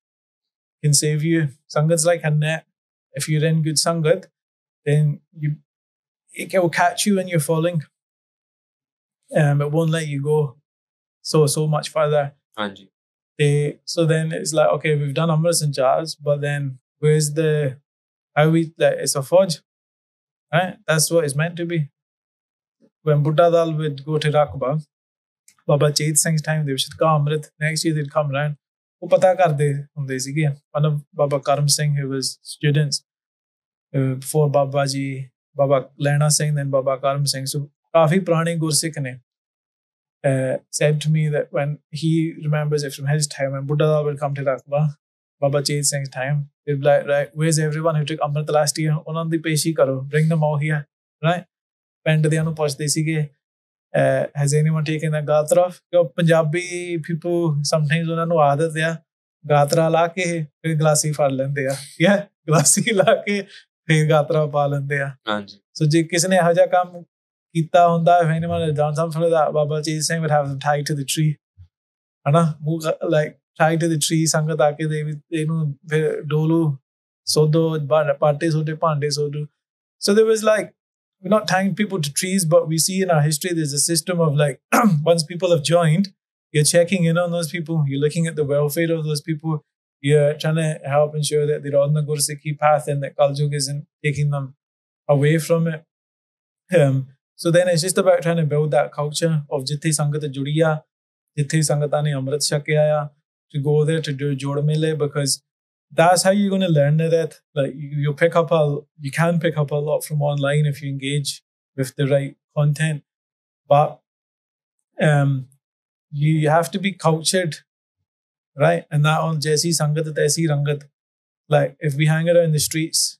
can save you. Sangat's like a net. If you're in good Sangat, then it will catch you when you're falling. It won't let you go so much further. Anji. So then it's like, okay, we've done Amrit and Jars, but then where's it's a fudge, right? That's what it's meant to be. When Buddha Dal would go to Rakba, Baba Chet Singh's time, they should come Amrit. Next year they'd come round. One of Baba Karam Singh, who was students before Babaji, Baba Lerna Singh, then Baba Karam Singh. So kafi purane Gursikh ne said to me that when he remembers it from his time, when Buddha Dal would come to Rakba, Baba Chet Singh's time, they'd be like, right, where's everyone who took Amrit last year? Unan di peshi karo, bring them all here, right? Pend dianu puchde sige, has anyone taken a gatra? Punjabi people, sometimes unan nu aadat hai, gatra la ke fir glassi far lende hai. Yeah, glassi la ke fir gatra pa lende hai. So je kisne haja kam if anyone had done something like that, Baba Chet Singh would have them tied to the tree. Like tied to the tree, Sangat aake they know dolu sodo parte sode pande sodo. So there was like, we're not tying people to trees, but we see in our history there's a system of like once people have joined, you're checking in on those people, you're looking at the welfare of those people, you're trying to help ensure that they're on the Gursikhi path and that Kaljug isn't taking them away from it. So then it's just about trying to build that culture of Jithe Sangata Judiya, Jithe Sangatani Amrit Shakyaya, to go there to do Jod Mele, because that's how you're going to learn that. Like you can pick up a lot from online if you engage with the right content. But you have to be cultured, right? And that on Jaisi Sangat, Taisi Rangat. Like if we hang around the streets,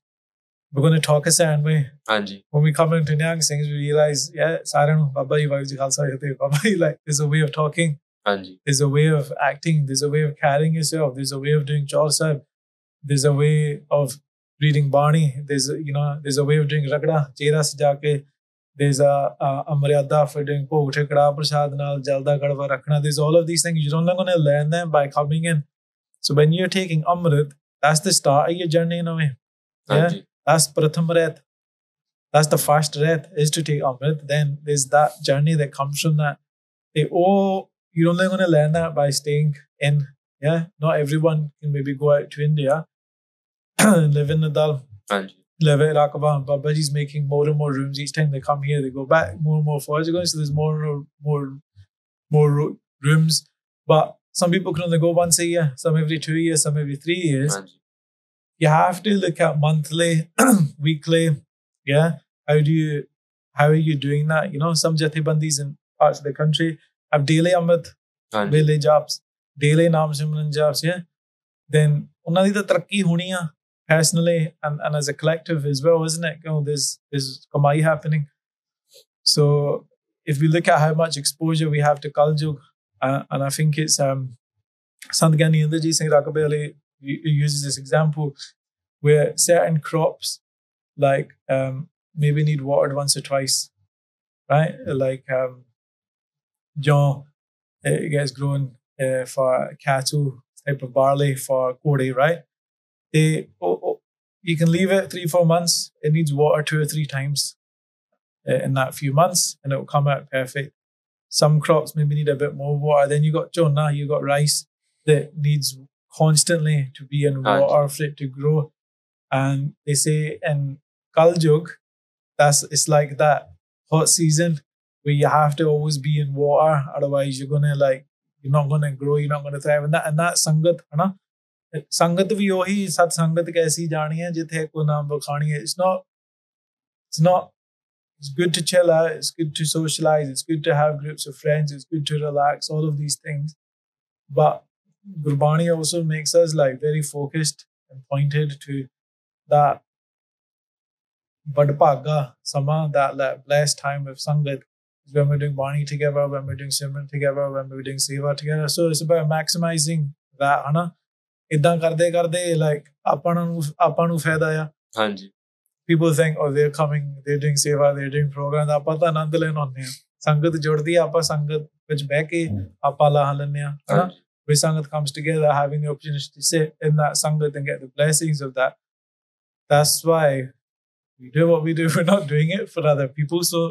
we're going to talk a certain way. Anji. When we come into Nihang Singhs, we realize, yeah, Saranu, Babai, Khalsa, Babai, like there's a way of talking. Anji. There's a way of acting. There's a way of carrying yourself. There's a way of doing Chaursab. There's a way of reading Bani. There's a way of doing Ragda, Chera Sajake. There's a Maryada for doing Pog, Tekada, Prasad, Nal, Jalda, Kadava, Rakhna. There's all of these things. You're only going to learn them by coming in. So when you're taking Amrit, that's the start of your journey in a way. Yeah? That's Pratham Rath. That's the first Rath, is to take Amrit. Then there's that journey that comes from that. You're only going to learn that by staying in. Yeah, not everyone can maybe go out to India and live in Nadal. Live at Rakaba. Babaji's making more and more rooms. Each time they come here, they go back more and more forwards. So there's more rooms. But some people can only go once a year, some every 2 years, some every 3 years. You have to look at monthly, weekly. Yeah, how are you doing that? You know, some Jathebandis in parts of the country have daily Amrit, daily jobs, daily Naam Simran jobs. Yeah, then unna di ta tarakki honi hai personally and as a collective as well, isn't it? You know, there's kamai happening. So if we look at how much exposure we have to Kaljug, and I think it's Sant Gyani Indrajit Singh Rakabali uses this example where certain crops like maybe need watered once or twice, right? Like it gets grown for cattle, type of barley for kodi, right? You can leave it 3-4 months. It needs water 2 or 3 times in that few months, and it will come out perfect. Some crops maybe need a bit more water. Then you got chona, you got rice that needs constantly to be in water for it to grow. And they say in Kaljug, it's like that hot season where you have to always be in water, otherwise you're not gonna grow, you're not gonna thrive. And that sangat, है संगत भी वही सत संगत कैसी जानी है जिथे को नाम बखानी है. It's not it's good to chill out, it's good to socialize, it's good to have groups of friends, it's good to relax, all of these things. But Gurbani also makes us like very focused and pointed to that Badbhaga Sama, that like blessed time of Sangat, when we're doing Bani together, when we're doing Simran together, when we're doing Seva together. So it's about maximizing that, है इदां करदे करदे like ਆਪਾਂ ਨੂੰ ਫਾਇਦਾ ਆ. ਹਾਂਜੀ. People think, oh, they're coming, they're doing seva, they're doing programs. ਆਪਾਂ ਤਾਂ ਆਨੰਦ ਲੈਣ ਆਉਂਦੇ ਆ. ਸੰਗਤ ਜੁੜਦੀ ਆ, ਆਪਾਂ ਸੰਗਤ ਵਿੱਚ ਬਹਿ ਕੇ ਆਪਾਂ ਲਾਹ ਲੈਂਦੇ ਆ, ਹਨਾ? Where sangat comes together, having the opportunity to sit in that sangat and get the blessings of that. That's why we do what we do. We're not doing it for other people. So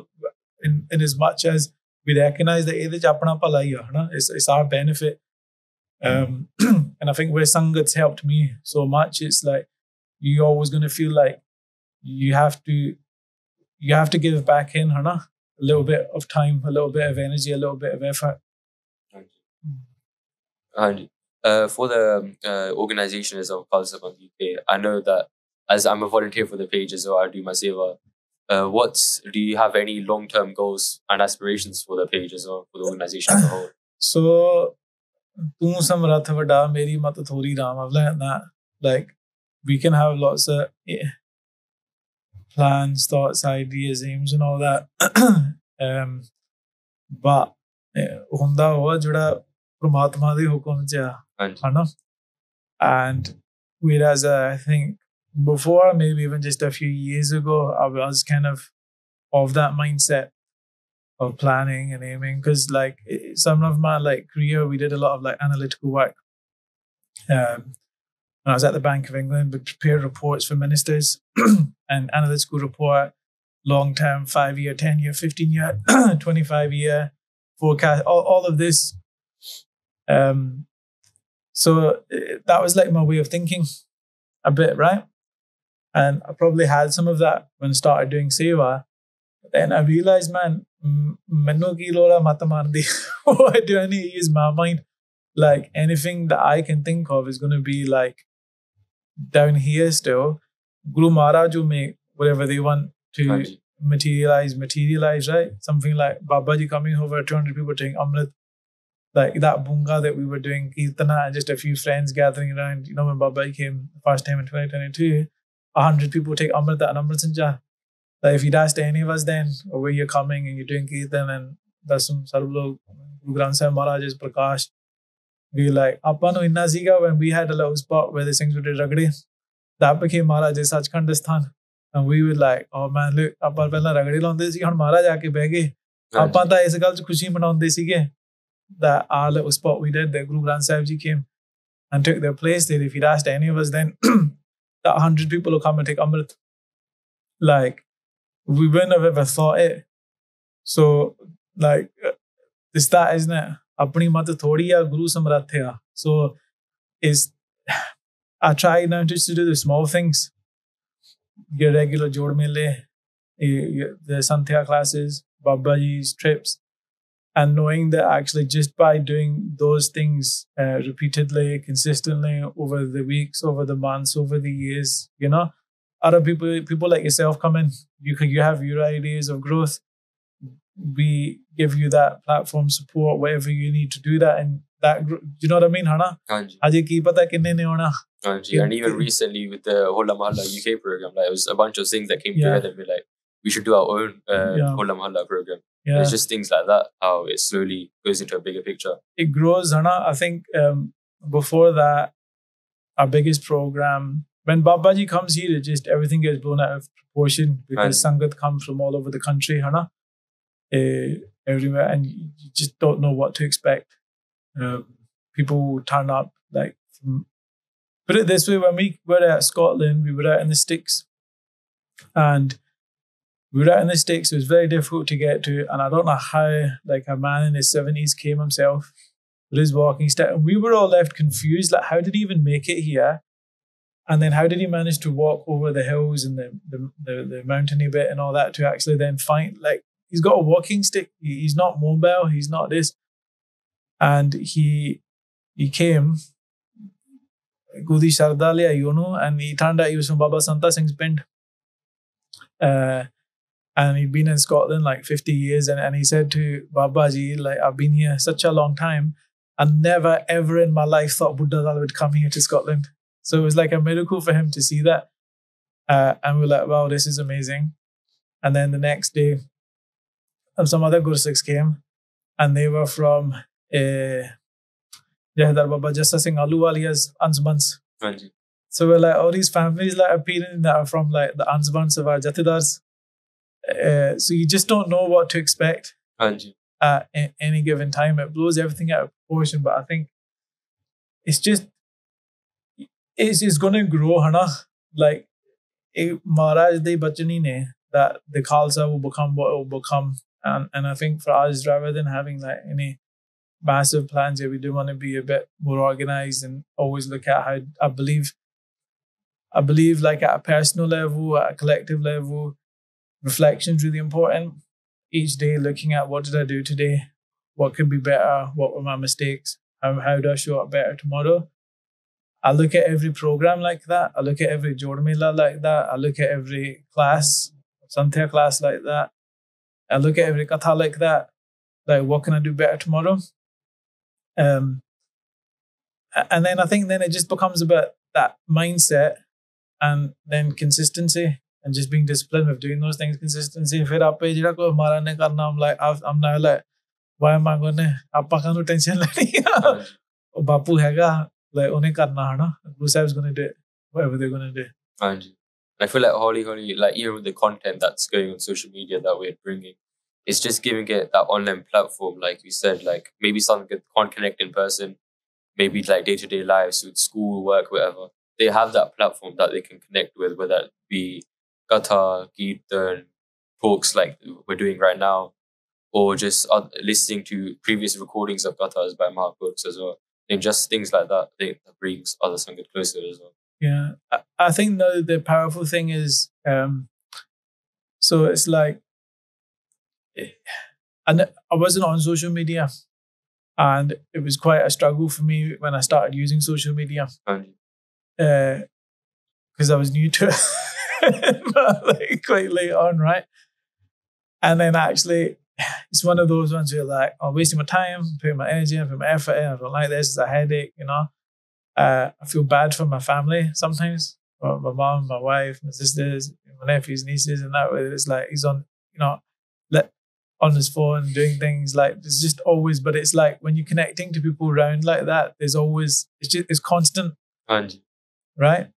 in as much as we recognize that ਇਹਦੇ ਚ ਆਪਣਾ ਭਲਾ ਹੀ ਆ, ਹਨਾ? It's our benefit. And I think where sangat's helped me so much, it's like you're always going to feel like you have to give back in, hana? A little bit of time, a little bit of energy, a little bit of effort. For the organizations of Khalsa UK, I know that as I'm a volunteer for the page as well, I do my seva. Do you have any long-term goals and aspirations for the page as well, for the organization as a whole? So tu samrath vada meri mat thori ram avla. Like we can have lots of plans, thoughts, ideas, aims and all that. But hunda ho jada Paramatma de hukum cha, hana? And whereas I think before, maybe even just a few years ago, I was kind of that mindset of planning and aiming, because like some of my like career, we did a lot of like analytical work. When I was at the Bank of England, we prepared reports for ministers, and analytical report, long term, 5-year, 10-year, 15-year, 25-year forecast, all of this. So that was like my way of thinking a bit, right? And I probably had some of that when I started doing seva. Then I realized, man, what I do, I need to use my mind. Like anything that I can think of is going to be like down here still. Guru Maharaj will make whatever they want to materialize, right? Something like Babaji coming over, 200 people taking Amrit. Like that bunga that we were doing, Kirtana, and just a few friends gathering around. You know, when Babaji came the first time in 2022, 100 people take Amrit and Amrit Sinja. Like if you'd asked any of us then, or where you're coming and you're doing Kirtan and there's some Sarvlog, Guru Granth Sahib Maharaj's Prakash, we like, Appa no inna siga when we had a little spot where the Singhs would do Ragdi. That became Maharaj's Sachkhandasthan. And we were like, oh man, look, Appa pehla Ragdi launde si, hun Maharaj aake beh gaye. Appa ta is gal ch khushi manaunde sige. That our little spot we did, that Guru Granth Sahib Ji came and took their place there. If you'd asked any of us then, that 100 people will come and take Amrit. Like, we wouldn't have ever thought it. So, like, it's that, isn't it? Apni mat thodi ya Guru samrathya. So, I try now just to do the small things. Your regular Jod Mele, the Santhya classes, Babaji's trips. And knowing that actually just by doing those things repeatedly, consistently, over the weeks, over the months, over the years, you know, other people like yourself come in, you have your ideas of growth. We give you that platform, support, whatever you need to do that. And that, you know what I mean, Hana? And even recently with the Hola Mahalla UK program, like, it was a bunch of things that came together and be like, we should do our own Hola Mahalla program. Yeah. It's just things like that, how it slowly goes into a bigger picture. It grows, Hana. I think before that, our biggest program when Babaji comes here, everything gets blown out of proportion because Sangat comes from all over the country, everywhere, and you just don't know what to expect. People turn up put it this way, when we were at Scotland, we were out in the sticks, and it was very difficult to get to, and I don't know how a man in his 70s came himself with his walking stick, and we were all left confused, how did he even make it here? And then how did he manage to walk over the hills and the mountainy bit and all that to actually then find, he's got a walking stick, he's not mobile, he's not this. And he came, Gudi Shardalia, and he turned out he was from Baba Santa Singh's Pind. And he'd been in Scotland 50 years, and he said to Babaji, I've been here such a long time, and never ever in my life thought Buddha Dal would come here to Scotland. So it was a miracle for him to see that. And we were wow, this is amazing. And then the next day, some other Gursikhs came, and they were from Jahdar Baba Jassa Singh Aluwalia's Ansbans. So we're all these families appearing that are from the Ansbans of our Jatidars. So you just don't know what to expect at any given time. It blows everything out of proportion, but I think it's going to grow, Maharaj de Bachani ne, that the Khalsa will become what it will become. And I think for us, rather than having any massive plans here, we do want to be a bit more organized and always look at how I believe at a personal level, at a collective level, reflection is really important. Each day looking at what did I do today? What could be better? What were my mistakes? How do I show up better tomorrow? I look at every program like that. I look at every Jod Mela like that. I look at every class, Santhya class like that. I look at every Katha like that. What can I do better tomorrow? And then I think it just becomes about that mindset and then consistency and just being disciplined with doing those things. Consistency. I'm now why am I going to? Appa ka no tension leni. Bapu hega. Only karna, Guru Sahib's going to do it, whatever they're going to do. And I feel Holy, even with the content that's going on social media that we're bringing, it's just giving it that online platform, like you said, maybe something that can't connect in person, maybe day-to-day lives with school, work, whatever. They have that platform that they can connect with, whether it be Katha, Kirtan, talks like we're doing right now, or just listening to previous recordings of Kathas by Mahapurukhs as well. And just things like that, that brings other Sangat closer as well. Yeah, I think the powerful thing is, so it's and I wasn't on social media, and it was quite a struggle for me when I started using social media, because I was new to it, quite late on, right? And then actually, it's one of those ones where I'm wasting my time, putting my energy in, putting my effort in. I don't like this. It's a headache, I feel bad for my family sometimes. For my mom, my wife, my sisters, my nephews, nieces, and that way. It's he's on, on his phone doing things. It's just always. But it's when you're connecting to people around like that, there's always it's constant, right?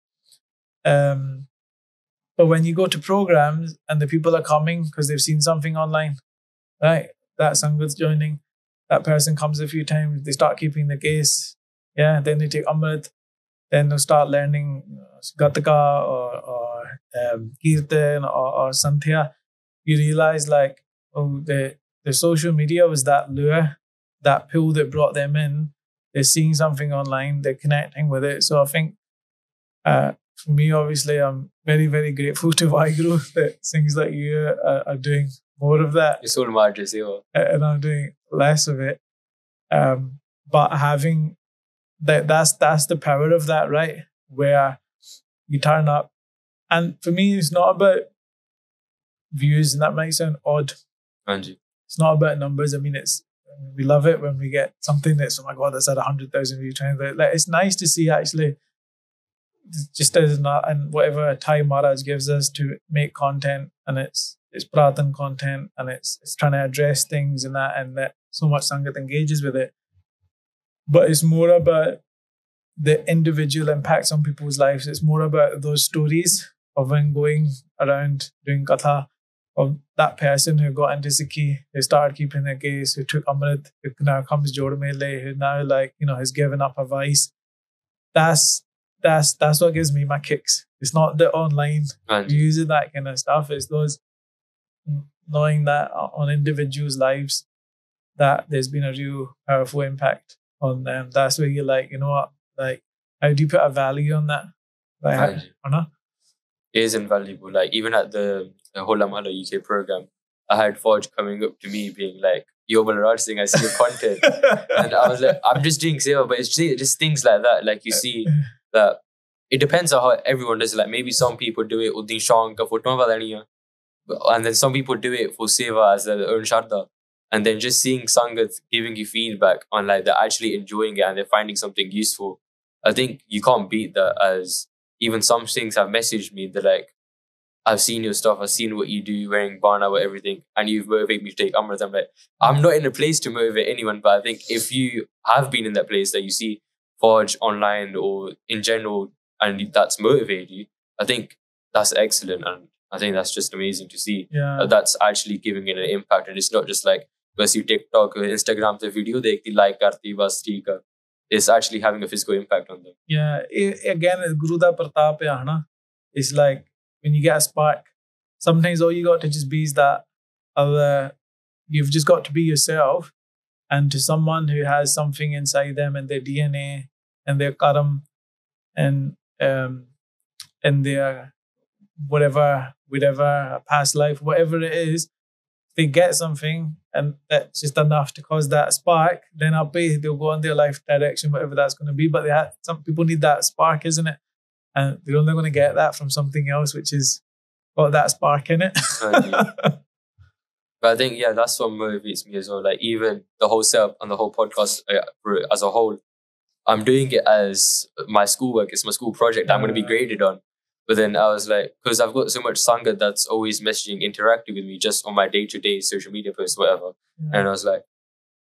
But when you go to programs and the people are coming because they've seen something online. Right, that Sangat's joining, that person comes a few times, they start keeping the case, then they take Amrit, then they'll start learning Gataka or Kirtan or Santhya. You realize the social media was that lure, that pull that brought them in. They're seeing something online, they're connecting with it. So I think for me, obviously, I'm very, very grateful to Vaheguru that things like you are doing more of that. It's all margins, and I'm doing less of it. But having that's the power of that, right? Where you turn up. And for me, it's not about views, and that might sound odd. Angie. It's not about numbers. I mean, we love it when we get something that's, oh my God, that's had 100,000 views. It's nice to see actually, just as not, and whatever time Maharaj gives us to make content, and it's Pratan content, and it's trying to address things and that so much Sangat engages with it. But it's more about the individual impacts on people's lives. It's more about those stories of when going around doing katha, of that person who got into Sikhi, who started keeping their gaze, who took Amrit, who now comes Jod Mele, who now has given up a vice. That's what gives me my kicks. It's not the online using that kind of stuff. It's those knowing that on individuals' lives that there's been a real powerful impact on them. That's where you're like, you know what? Like, how do you put a value on that? Like, it is invaluable. Like, even at the Hola Mahalla UK program, I had Forge coming up to me being like, yo, Balraj Singh, I see your content. And I was like, I'm just doing seva, but it's just things like that. Like, you see that it depends on how everyone does it. Like, maybe some people do it uddin shaunk for and then some people do it for seva as their own sharda. And then just seeing Sangat giving you feedback on like they're actually enjoying it and they're finding something useful. I think you can't beat that. As even some things have messaged me, they're like, I've seen your stuff, I've seen what you do, wearing barna with everything, and you've motivated me to take Amrit. I'm like, I'm not in a place to motivate anyone, but I think if you have been in that place that you see Forge online or in general, and that's motivated you, I think that's excellent. And I think that's just amazing to see that's actually giving it an impact. And it's not just like, बस you TikTok or Instagram पे video देखती like करती बस ठीक है. It's actually having a physical impact on them. Yeah, again, Guru da Pratap hai na. It's like when you get a spark, sometimes all you got to just be is that you've just got to be yourself. And to someone who has something inside them and their DNA and their karam and their whatever past life, whatever it is, they get something and that's just enough to cause that spark, then they'll go on their life direction, whatever that's going to be. But some people need that spark, isn't it? And they're only going to get that from something else, which is got that spark in it. But I think, that's what motivates me as well. Like, even the whole setup and the whole podcast as a whole, I'm doing it as my schoolwork. It's my school project I'm going to be graded on. But then I was like, because I've got so much Sangha that's always messaging, interacting with me just on my day-to-day social media posts, whatever. And I was like,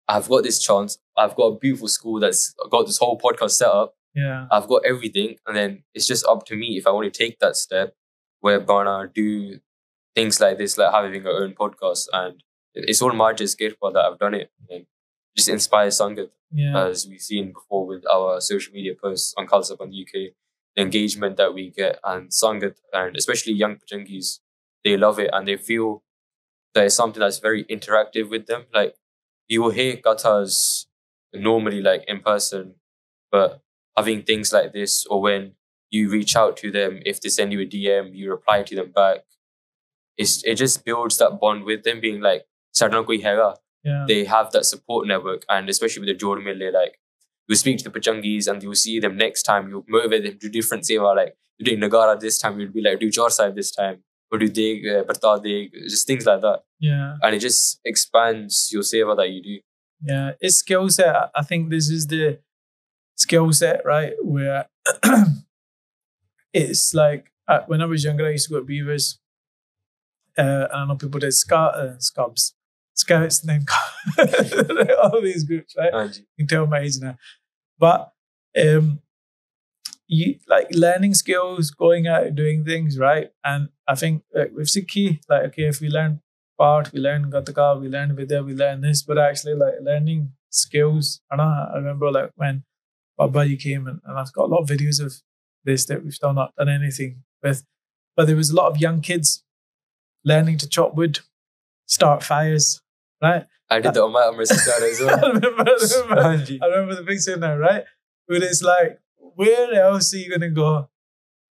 I've got this chance. I've got a beautiful school that's got this whole podcast set up. Yeah. I've got everything. And then it's just up to me if I want to take that step where Bana do things like this, like having our own podcast. And it's all Marja's kirpa that I've done it. And just inspire Sangha, as we've seen before with our social media posts on Khalsa and the UK. The engagement that we get and Sangat, and especially young Bhujangis, they love it and they feel that it's something that's very interactive with them. Like, you will hear kathas normally like in person, but having things like this, or when you reach out to them, if they send you a DM, you reply to them back. It just builds that bond with them, being like, Sadhana koi hega. They have that support network, and especially with the Jod Mele, like, you speak to the Bhujangis and you see them next time, you motivate them to do different seva, like you're doing Nagara this time, you'd be like, do Jor Sahib this time, or do Deg, Barta Deg, just things like that. Yeah. And it just expands your seva that you do. Yeah, it's skill set. I think this is the skill set, right? Where it's like, when I was younger, I used to go to Beavers, and I know people did Scubs. Scouts and then all these groups, right? You can tell my age now. But you like learning skills, going out and doing things, right? And I think with Sikhi, like, okay, if we learn part, we learn Gataka, we learn Vidya, we learn this, but actually like learning skills. And I remember like when Bhai came and I've got a lot of videos of this that we've still not done anything with, but there was a lot of young kids learning to chop wood, start fires. Right? I did that on my Amritsar as well. I remember the picture now, right? But it's like, where else are you going to go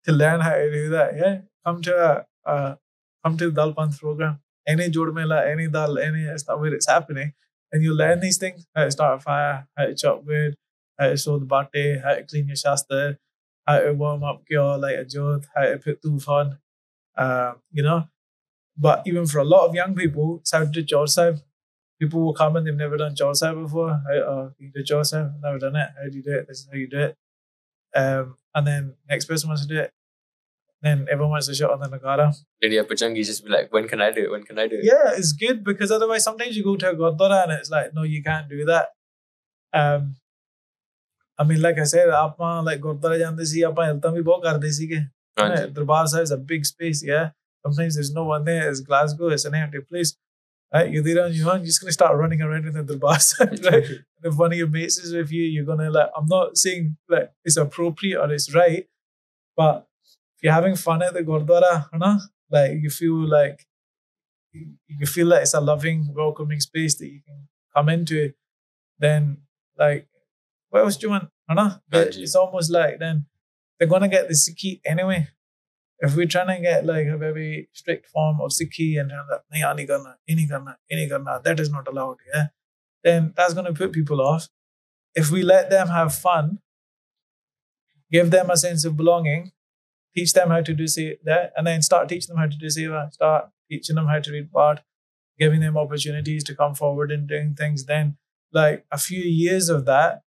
to learn how to do that? Yeah, come to the Dal Panth program. Any Jod Mela, any Dal, any stuff where it's happening, and you learn these things: how to start a fire, how to chop wood, how to sew the bate, how to clean your shastra, how to warm up your like a jod, how to put toof on, But even for a lot of young people, it's how to do Jod Sahib. People will come and they've never done Jod Sahib before. You do Jod Sahib? I've never done it. How do you do it? This is how you do it. And then next person wants to do it. Then everyone wants to shot on the Nagara. Then Bhujangi just be like, when can I do it? When can I do it? Yeah, it's good because otherwise sometimes you go to a Gurdwara and it's like, no, you can't do that. I mean, like I said, ਆਪਾਂ like ਗੁਰਦੁਆਰੇ ਜਾਂਦੇ ਸੀ, ਆਪਾਂ ਹਿਲਤਾਂ ਵੀ ਬਹੁਤ ਕਰਦੇ ਸੀਗੇ. Darbar Sahib is a big space, yeah. Sometimes there's no one there. It's Glasgow, it's an empty place. Right? You're just gonna start running around in the Darbar Sahib, right? And if one of your mates is with you, you're gonna like. I'm not saying like it's appropriate or it's right, but if you're having fun at the Gurdwara, like you feel like it's a loving, welcoming space that you can come into, then like what else do you want? It's almost like then they're gonna get the Sikhi anyway. If we're trying to get like a very strict form of Sikhi and that is not allowed, yeah, then that's gonna put people off. If we let them have fun, give them a sense of belonging, teach them how to do that, and then start teaching them how to do seva, start teaching them how to read part, giving them opportunities to come forward and doing things, then like a few years of that,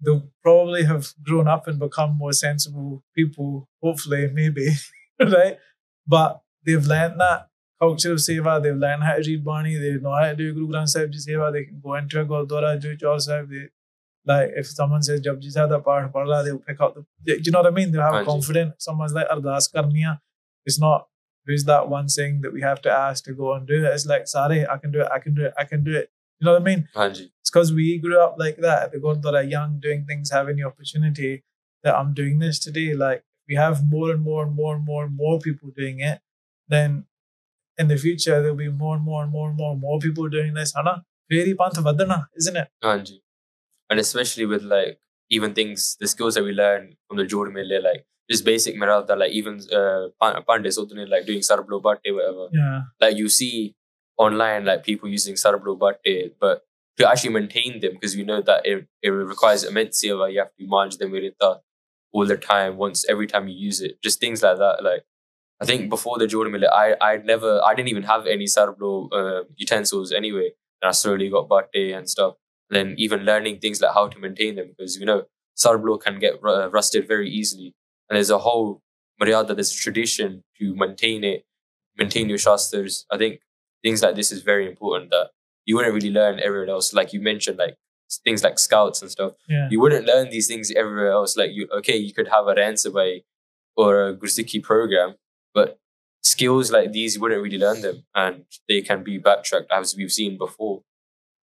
they'll probably have grown up and become more sensible people, hopefully, maybe, right? But they've learned that culture of seva, they've learned how to read Bani, they know how to do Guru Granth Sahib Ji seva, they can go into a Gurdwara, do Chau Sahib, like if someone says Japji Sahib da Paath Parla, they'll pick up do you know what I mean? They'll have confidence. Someone's like Ardas Karniya, it's not who's that one thing that we have to ask to go and do it. It's like, Sare, I can do it. You know what I mean? It's because we grew up like that. At the Gurdwara, young, doing things, having the opportunity that I'm doing this today. Like, we have more and more and more and more and more people doing it. Then in the future, there'll be more and more and more and more people doing this. Very panth vadana, isn't it? And especially with like even things, the skills that we learn from the Jod Mele, like just basic Mirada, like even Pandis, like doing Sarblo Bhatte, whatever. Yeah. Like you see online, like people using Sarblo Bhatte, but to actually maintain them, because we know that it requires immense seva, you have to manage them with it all the time, every time you use it. Just things like that. Like I think before the Jod Mele, I didn't even have any Sarblo utensils anyway. And I slowly got Bhatte and stuff. And then even learning things like how to maintain them, because Sarblo can get rusted very easily. And there's a whole Maryada, there's a tradition to maintain your Shastras. I think things like this is very important that you wouldn't really learn everywhere else. Like you mentioned, like things like scouts and stuff. Yeah. You wouldn't learn these things everywhere else. Like you could have a Ransabai or a Gursikhi program, but skills like these, you wouldn't really learn them. And they can be backtracked, as we've seen before.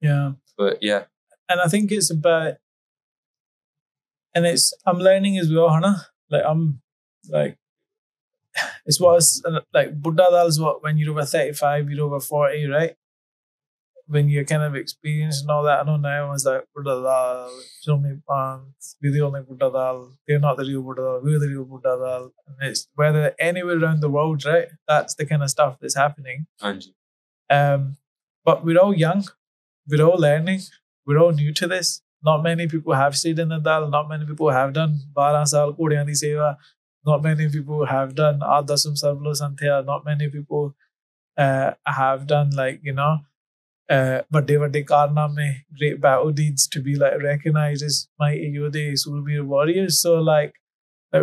Yeah. But yeah. And I think it's about, and I'm learning as well, Like I'm like, it's what like Buddha Dal is what when you're over 35, you're over 40, right? When you're kind of experienced and all that. I know now everyone's like Buddha Dal, show me pants, we're the only Buddha Dal, they're not the real Buddha Dal, we're the real Buddha Dal. And it's whether anywhere around the world, right? That's the kind of stuff that's happening. But we're all young, we're all learning. We're all new to this. Not many people have stayed in the Dal. Not many people have done 12 saal Kodyan di seva. Not many people have done Adasum Sarvlo Santhya. Not many people have done Vade Karname, great battle deeds to be like recognized as mighty Yodhe, Surbir warriors. So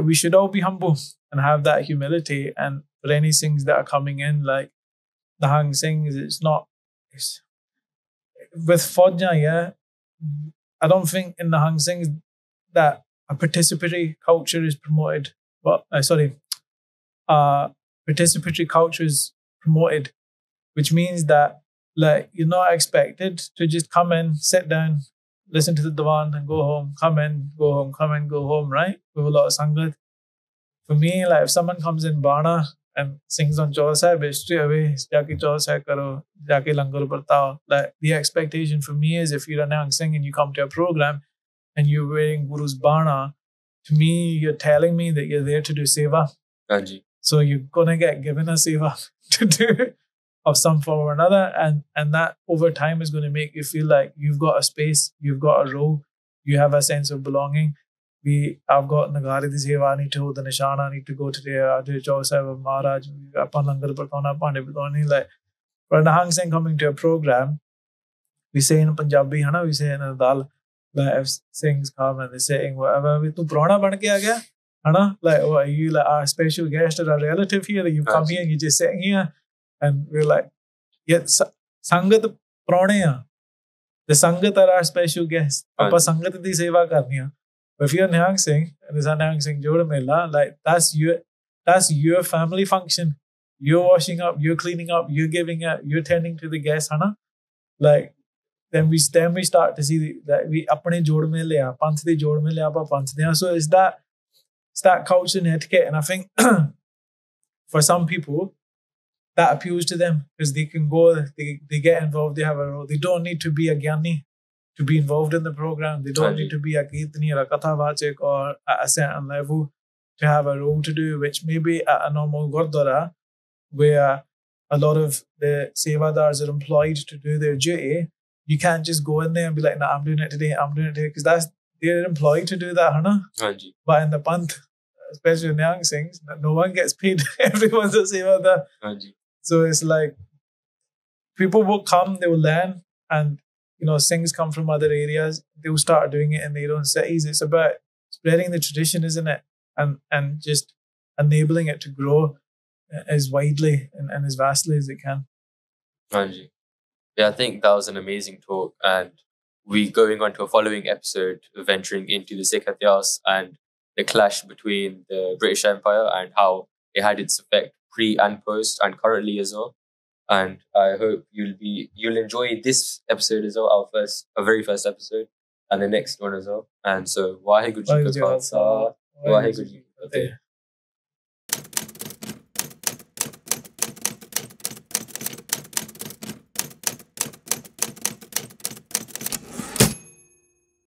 we should all be humble and have that humility. And for any Singhs that are coming in, like Nihang Singhs, it's with Fodja, yeah, I don't think in the Nihang Singhs that a participatory culture is promoted. Participatory culture is promoted, which means that like you're not expected to just come in, sit down, listen to the Diwan and go home, come in, go home, come in, go home, right? With a lot of Sangat. For me, like if someone comes in Bana and sings on Chau Sahib, straight away, Jaki Chau Sahib karo, Jaki Langar Bartao. Like the expectation for me is if you're a Nihang Singh and you come to a program and you're wearing Guru's Bana, to me, you're telling me that you're there to do seva. Anji. So you're gonna get given a seva to do of some form or another, and that over time is going to make you feel like you've got a space, you've got a role, you have a sense of belonging. I've got Nagari di seva, I need to hold the Nishana, I need to go today, I do Chau Sahib Maharaj, Apan Langar Bartona, Pande Bartoni. Like for Nihang Singh coming to a program, we say in Punjabi, we say in a Dal, like if Singhs come and they're saying whatever, tu prana ban ke aa gaya, like what are you, like our special guest or a relative here that you've come here and you're just sitting here, and we're like, yeah, Sangat prane hai. The Sangat are our special guests. Appa Sangat di seva karni hai. But if you're Nihang Singh and there's a Nihang Singh Joda Mela, like that's your family function. You're washing up, you're cleaning up, you're giving it, you're tending to the guests, hana? Like then we start to see that we apne jod mein liya, panth de jod mein liya, pa panth de. So it's that culture and etiquette, and I think for some people that appeals to them because they can go, they get involved, they have a role. They don't need to be a gyani to be involved in the program. They don't need to be a kirtani or a kathavachik or at a certain level to have a role to do, which maybe at a normal gurdwara where a lot of the sevadars are employed to do their duty, you can't just go in there and be like, nah, I'm doing it today, because they're employed to do that, hana? But in the Panth, especially in Nihang Singhs, no one gets paid. Everyone's a sevadar. So it's like people will come, they will learn, and Singhs come from other areas, they will start doing it in their own cities. It's about spreading the tradition, isn't it? And just enabling it to grow as widely and as vastly as it can. Anji. Yeah, I think that was an amazing talk, and we going on to a following episode venturing into the Sikh Ityas and the clash between the British Empire and how it had its effect pre and post and currently as well. And I hope you'll enjoy this episode as well, our very first episode, and the next one as well. And so, Waheguru Ji Ka Khalsa, Waheguru Ji Ki Fateh.